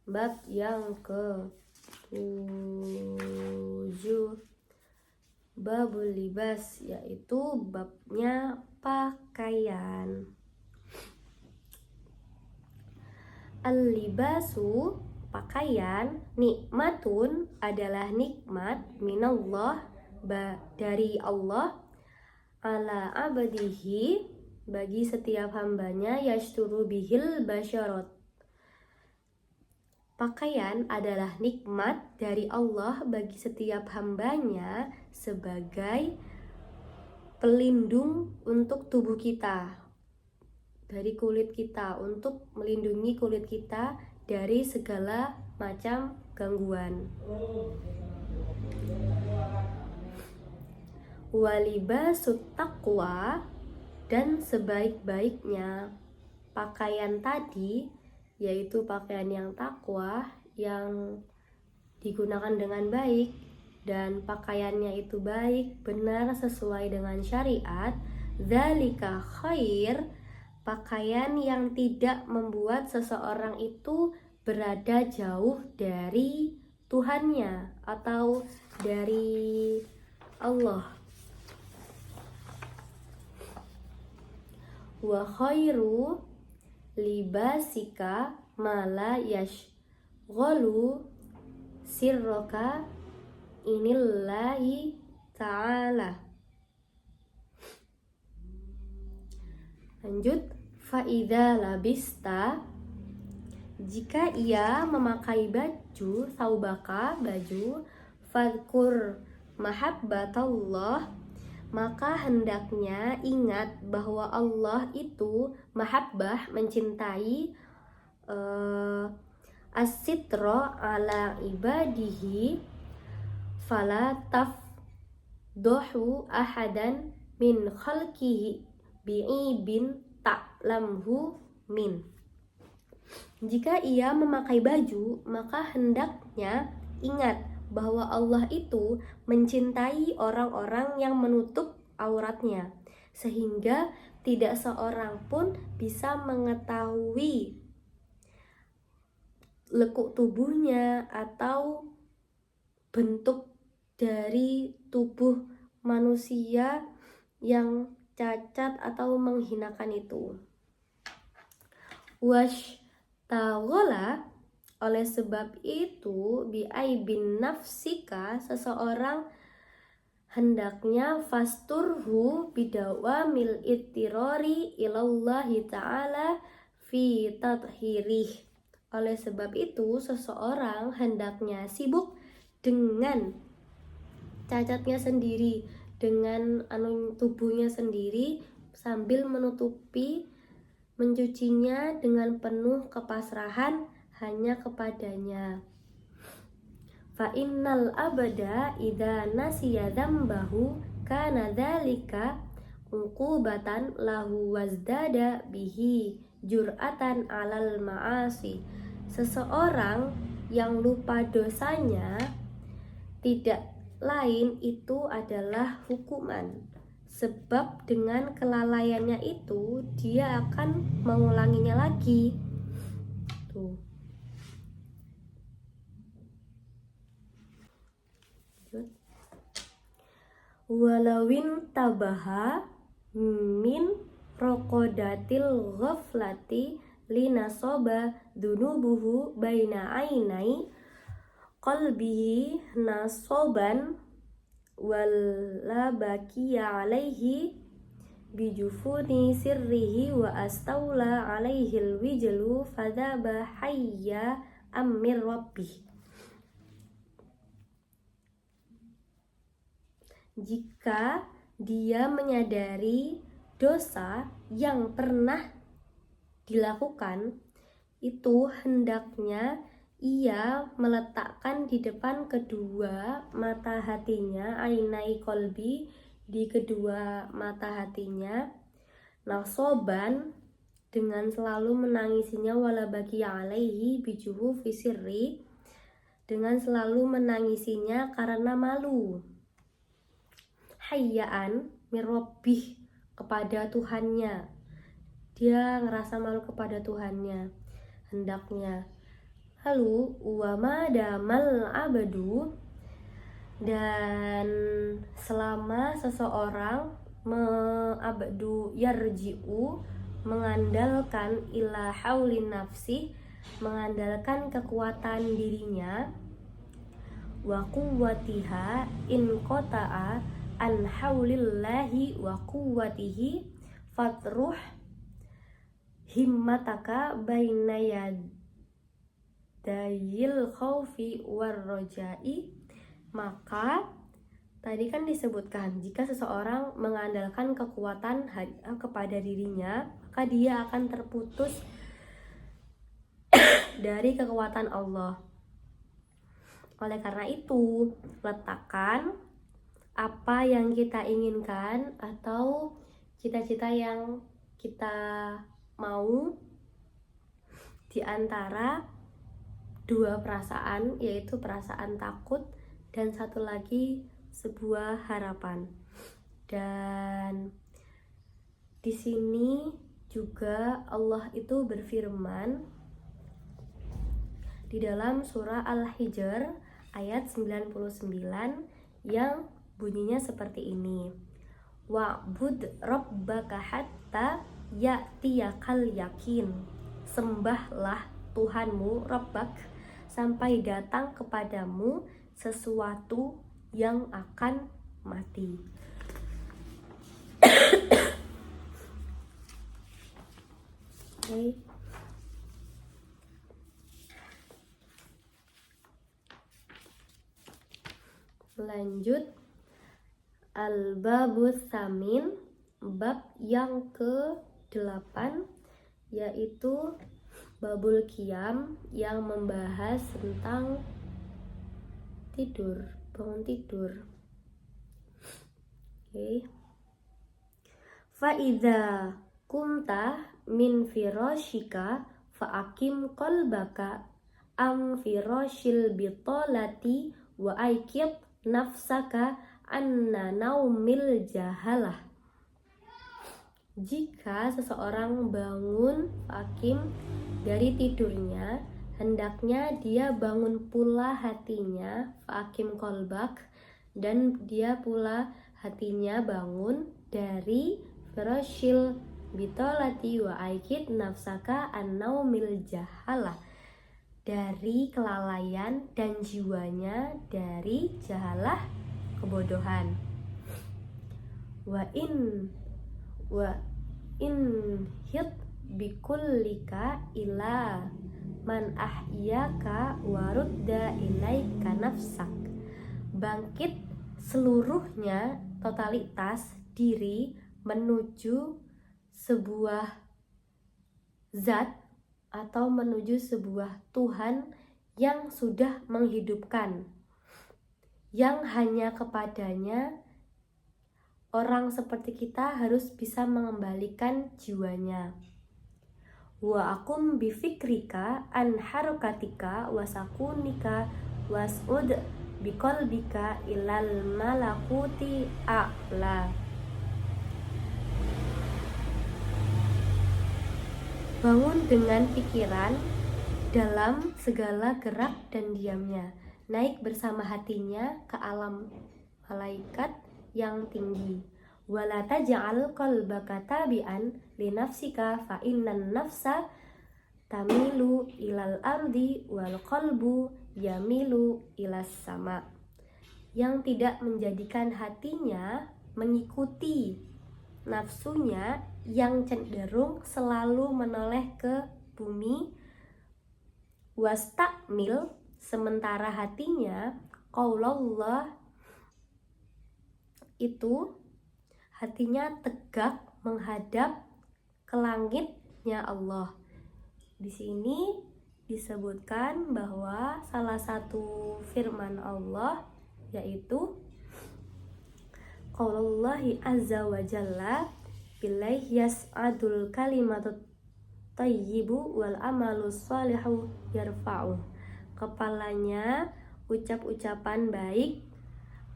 bab yang ke 7, babul libas, yaitu babnya pakaian. Al-libasu, pakaian, nikmatun, adalah nikmat, minallah, dari Allah, ala abdihi, bagi setiap hambanya, yashturu bihil basyarat. Pakaian adalah nikmat dari Allah bagi setiap hambanya sebagai pelindung untuk tubuh kita, dari kulit kita, untuk melindungi kulit kita dari segala macam gangguan. Walibasut taqwa, dan sebaik-baiknya pakaian tadi, yaitu pakaian yang takwa, yang digunakan dengan baik, dan pakaiannya itu baik, benar, sesuai dengan syariat. Dzalika khair, pakaian yang tidak membuat seseorang itu berada jauh dari Tuhannya atau dari Allah. Wa khairu libasika mala yashghalu sirroka inillahi ta'ala. Lanjut, fa'idha labista, jika ia memakai baju, saubaka, baju, fadkur mahabbatallah, maka hendaknya ingat bahwa Allah itu mahabbah, mencintai, as-sitra ala ibadihi, fala tafdohu ahadan min khalqihi bi'ibin ta'lamhu min. Jika ia memakai baju, maka hendaknya ingat bahwa Allah itu mencintai orang-orang yang menutup auratnya, sehingga tidak seorang pun bisa mengetahui lekuk tubuhnya atau bentuk dari tubuh manusia yang cacat atau menghinakan itu. Washtaghala, oleh sebab itu, bi'aibin nafsika, seseorang hendaknya fasturhu bidawamil ittirori ilallahi ta'ala fi tathirih. Oleh sebab itu, seseorang hendaknya sibuk dengan cacatnya sendiri, dengan tubuhnya sendiri, sambil mencucinya dengan penuh kepasrahan hanya kepadanya. Fa innal abada idza nasiya dzambahu kana dzalika uqubatan lahu wazdada bihi jur'atan 'alal ma'asi. Seseorang yang lupa dosanya tidak lain itu adalah hukuman, sebab dengan kelalaiannya itu dia akan mengulanginya lagi. Tuh. Walawin tabaha min rokodatil ghaflati linasoba dunubuhu baina ainai qalbihi nasoban wala bakiya alaihi bijufuni sirrihi wa astawla alaihi alwijlu fadaba hayya ammir rabbih. Jika dia menyadari dosa yang pernah dilakukan, itu hendaknya ia meletakkan di depan kedua mata hatinya, ainai kolbi, di kedua mata hatinya, nasoban, dengan selalu menangisinya, wala bakiya alaihi bijuhu fisirri, dengan selalu menangisinya karena malu, hayyaan mirrobbih, kepada Tuhannya, dia ngerasa malu kepada Tuhannya, hendaknya. Lalu wa madamal abadu, dan selama seseorang abdu yarji'u, mengandalkan ila haulin nafsi, mengandalkan kekuatan dirinya, wa quwwatiha in qata'a an haulillahi wa quwwatihi fatruh himmataka baina yadayil khaufi war roja'i. Maka tadi kan disebutkan jika seseorang mengandalkan kekuatan kepada dirinya, maka dia akan terputus dari kekuatan Allah. Oleh karena itu, letakkan apa yang kita inginkan atau cita-cita yang kita mau di antara dua perasaan, yaitu perasaan takut dan satu lagi sebuah harapan. Dan di sini juga Allah itu berfirman di dalam surah Al-Hijr ayat 99 yang bunyinya seperti ini. Wa'bud rabbaka hatta ya'tiyakal yakin. Sembahlah Tuhanmu, Rabbak, sampai datang kepadamu sesuatu yang akan mati. Okay. Lanjut, al-babus samin, bab yang ke-8, yaitu babul qiyam, yang membahas tentang tidur, bangun tidur. Oke. Fa'idha kumta min firashika fa'akim qalbaka am firashil bitolati wa aikid nafsaka anna naumil jahalah. Jika seseorang bangun fa'akim dari tidurnya, hendaknya dia bangun pula hatinya, fa'akim kolbak, dan dia pula hatinya bangun dari firashil bitolati wa aikid nafsaka an-naumil jahalah, dari kelalaian, dan jiwanya dari jahalah, kebodohan. Wa in hit bikullika ila man ahyaka warudda ilaika nafsak. Bangkit seluruhnya, totalitas diri, menuju sebuah zat atau menuju sebuah Tuhan yang sudah menghidupkan, yang hanya kepadanya orang seperti kita harus bisa mengembalikan jiwanya. Wa akum bifikrika an harokatika wasakunika was'ud biqalbika ilal malakuti a'la. Bangun dengan pikiran dalam segala gerak dan diamnya, naik bersama hatinya ke alam malaikat yang tinggi. Wala taj'al qalbaka tabi'an li nafsika fa innan nafsa tamilu ilal ardi wal qalbu yamilu ilas sama. Yang tidak menjadikan hatinya mengikuti nafsunya yang cenderung selalu menoleh ke bumi. Wastakmil, sementara hatinya qaulallah, itu hatinya tegak menghadap ke langitnya Allah. Di sini disebutkan bahwa salah satu firman Allah yaitu qaulullahi azza wa jalla bilaihi yas'adul kalimatut thayyibu wal amalus shalihu yarfa'u. Kepalanya ucap-ucapan baik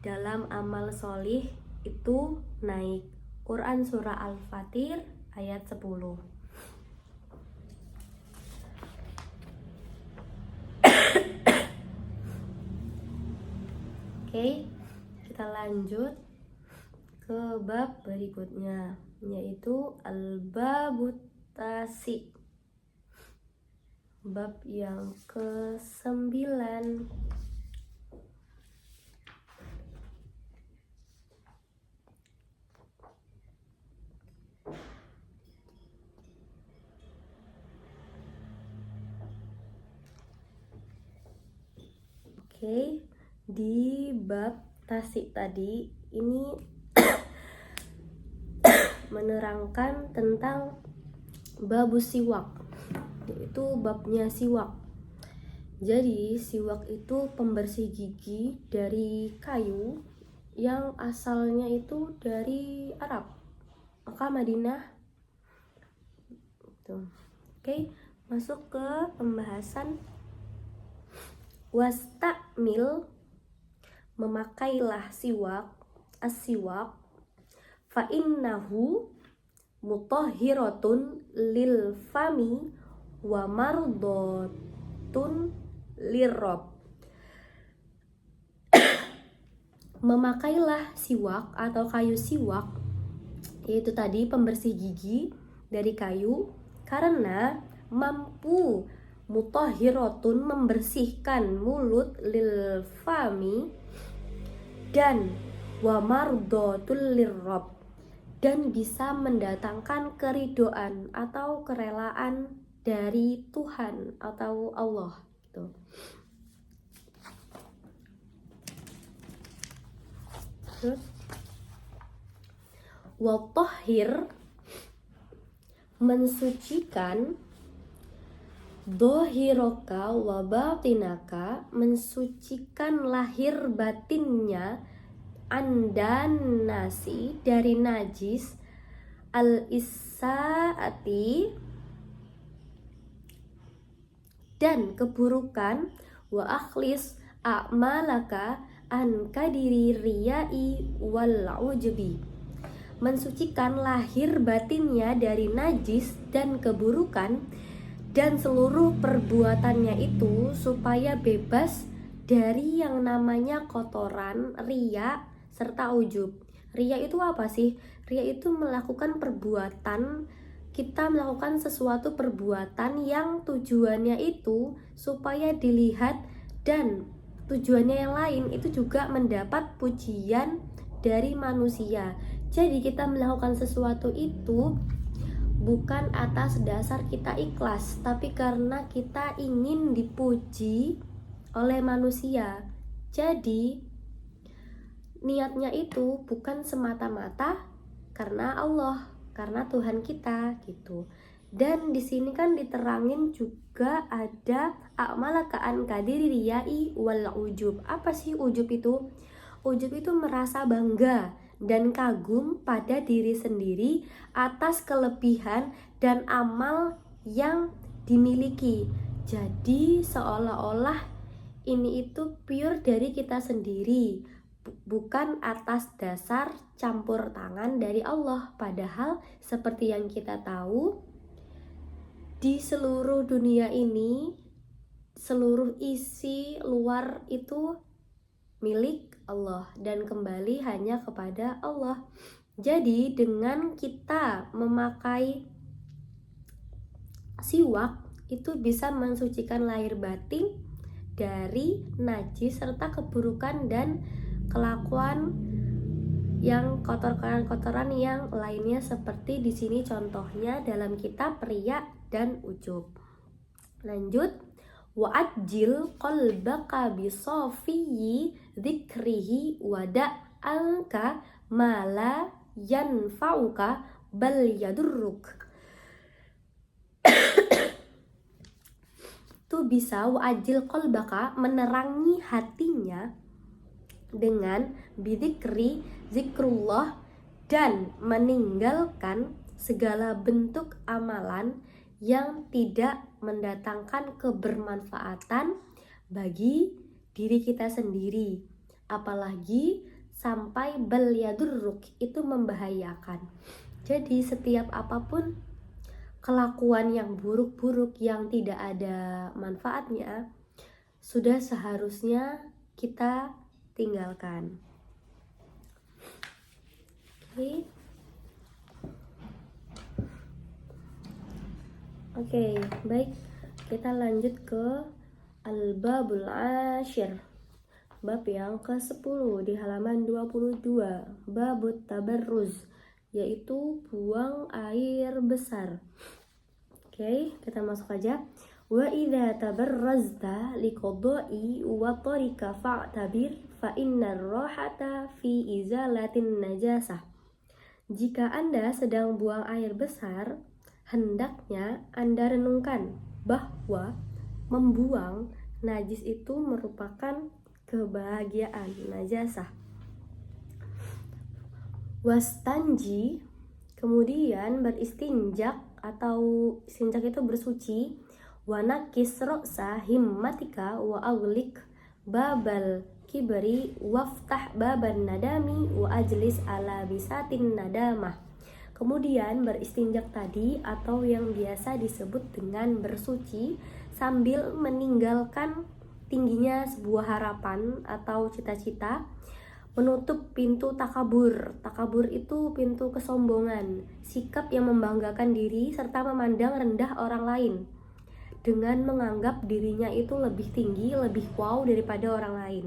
dalam amal solih itu naik. Quran surah Al-Fatir ayat 10. Oke, kita lanjut ke bab berikutnya, yaitu al-babut tasi, bab yang ke-9. Oke, di bab tasik tadi ini menerangkan tentang babus siwak, yaitu babnya siwak. Jadi siwak itu pembersih gigi dari kayu yang asalnya itu dari Arab, maka Madinah. Oke, masuk ke pembahasan. Wastakmil, memakailah siwak, as-siwak, fa innahu mutahhiratun lil fami wa mardatun lirrob. Memakailah siwak atau kayu siwak, yaitu tadi pembersih gigi dari kayu, karena mampu mutahhiratun, membersihkan mulut, lil fami, dan wa mardatul lirrob, dan bisa mendatangkan keridoan atau kerelaan dari Tuhan atau Allah gitu. Wa tahhir, mensucikan, dohiroka wa batinaka, mensucikan lahir batinnya, andan nasi, dari najis, al isaati, dan keburukan, wa akhlis a'malaka an kadiri riyai wal ujubi, mensucikan lahir batinnya dari najis dan keburukan dan seluruh perbuatannya itu supaya bebas dari yang namanya kotoran, riya, serta ujub. Riya itu apa sih? Riya itu melakukan perbuatan, kita melakukan sesuatu perbuatan yang tujuannya itu supaya dilihat, dan tujuannya yang lain itu juga mendapat pujian dari manusia. Jadi kita melakukan sesuatu itu bukan atas dasar kita ikhlas, tapi karena kita ingin dipuji oleh manusia. Jadi niatnya itu bukan semata-mata karena Allah, karena Tuhan kita gitu. Dan di sini kan diterangin juga ada a'malaka an kadiri riyai wal ujub. Apa sih ujub itu? Ujub itu merasa bangga dan kagum pada diri sendiri atas kelebihan dan amal yang dimiliki. Jadi seolah-olah ini itu pure dari kita sendiri, bukan atas dasar campur tangan dari Allah. Padahal seperti yang kita tahu, di seluruh dunia ini, seluruh isi luar itu milik Allah dan kembali hanya kepada Allah. Jadi dengan kita memakai siwak itu bisa mensucikan lahir batin dari najis serta keburukan dan kelakuan yang kotoran-kotoran yang lainnya, seperti di sini contohnya dalam kitab riya dan ujub. Lanjut, wa'ajil qalbaka bisafiyyi dzikrihi wada'alka mala yanfa'uka bal yadurruk. Itu bisa wa'ajil qalbaka, menerangi hatinya dengan bidzikri, zikrullah, dan meninggalkan segala bentuk amalan yang tidak mendatangkan kebermanfaatan bagi diri kita sendiri, apalagi sampai bal yadurruk, itu membahayakan. Jadi setiap apapun kelakuan yang buruk-buruk yang tidak ada manfaatnya, sudah seharusnya kita tinggalkan. Oke, baik. Kita lanjut ke Al-Babul Ashir. Bab yang ke-10 di halaman 22. Babut Tabarruz, yaitu buang air besar. Oke, kita masuk aja. Wa idza tabarrazta liqada'i wa tarika fa'tabir fa innar rahata fi izalatin najasah. Jika Anda sedang buang air besar, hendaknya Anda renungkan bahwa membuang najis itu merupakan kebahagiaan, najasah. Wastanji, kemudian beristinjak atau istinjak itu bersuci. Wanakis roksa himmatika wa aglik babal kibri waftah baban nadami wa ajlis ala bisatin nadamah. Kemudian beristinjak tadi atau yang biasa disebut dengan bersuci sambil meninggalkan tingginya sebuah harapan atau cita-cita, menutup pintu takabur. Takabur itu pintu kesombongan, sikap yang membanggakan diri serta memandang rendah orang lain dengan menganggap dirinya itu lebih tinggi, lebih wow daripada orang lain.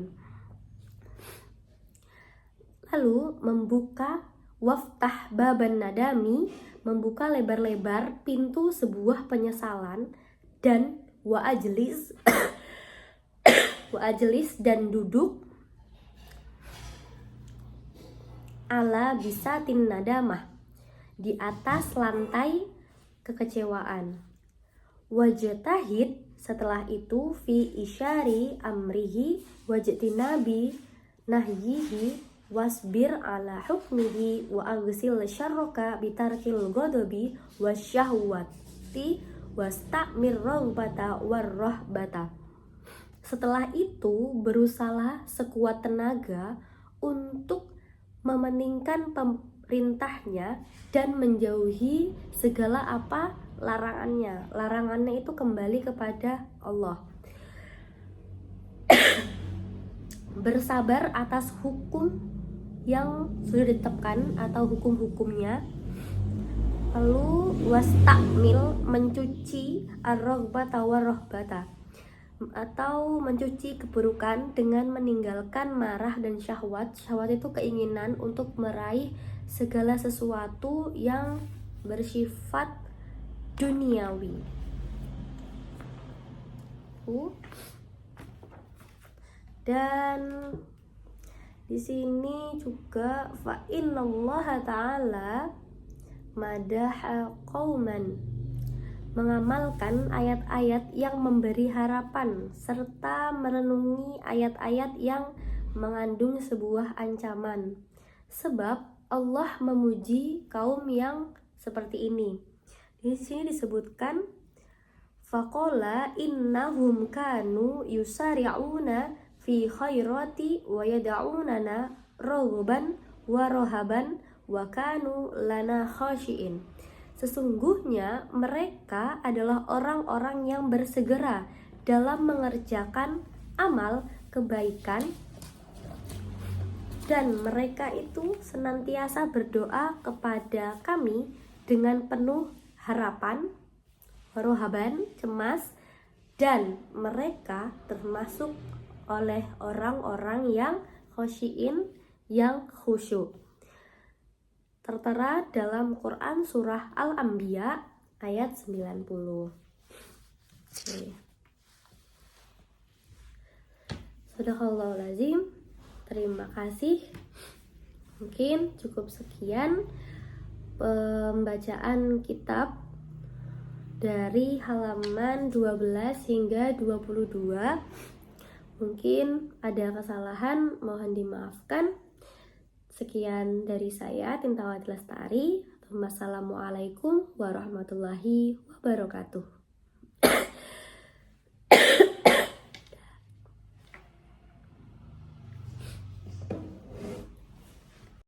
Lalu membuka waftah baban nadami, membuka lebar-lebar pintu sebuah penyesalan, dan wa ajlis dan duduk ala bisatin nadamah, di atas lantai kekecewaan. Wajtahid, setelah itu fi isyari amrihi wajtinabi nahyihi wasbir ala hukmihi wa aghsil syarraka bitarkil ghadabi wasyahwati wastamir raghbata warrahbata. Setelah itu berusahalah sekuat tenaga untuk memeningkan perintahnya dan menjauhi segala apa larangannya. Larangannya itu kembali kepada Allah. Bersabar atas hukum yang sudah ditetapkan atau hukum-hukumnya. Lalu wastakmil, mencuci ar-raghbata war-rahbata, atau mencuci keburukan dengan meninggalkan marah dan syahwat. Syahwat itu keinginan untuk meraih segala sesuatu yang bersifat duniawi. Dan di sini juga fa innallaha ta'ala madaha qauman, mengamalkan ayat-ayat yang memberi harapan serta merenungi ayat-ayat yang mengandung sebuah ancaman. Sebab Allah memuji kaum yang seperti ini. Di sini disebutkan faqala innahum kanu yusari'una fi khairati wa yad'unana raghaban wa rahaban wa kanu lana khashiin. Sesungguhnya mereka adalah orang-orang yang bersegera dalam mengerjakan amal kebaikan, dan mereka itu senantiasa berdoa kepada kami dengan penuh harapan, rohaban, cemas, dan mereka termasuk oleh orang-orang yang khosyiin, yang khusyuk. Tertera dalam Quran surah Al-Anbiya ayat 90. Sadaqallahul azim. Terima kasih. Mungkin cukup sekian pembacaan kitab dari halaman 12 hingga 22. Mungkin ada kesalahan, mohon dimaafkan. Sekian dari saya, Tintawati Lestari. Wassalamualaikum warahmatullahi wabarakatuh.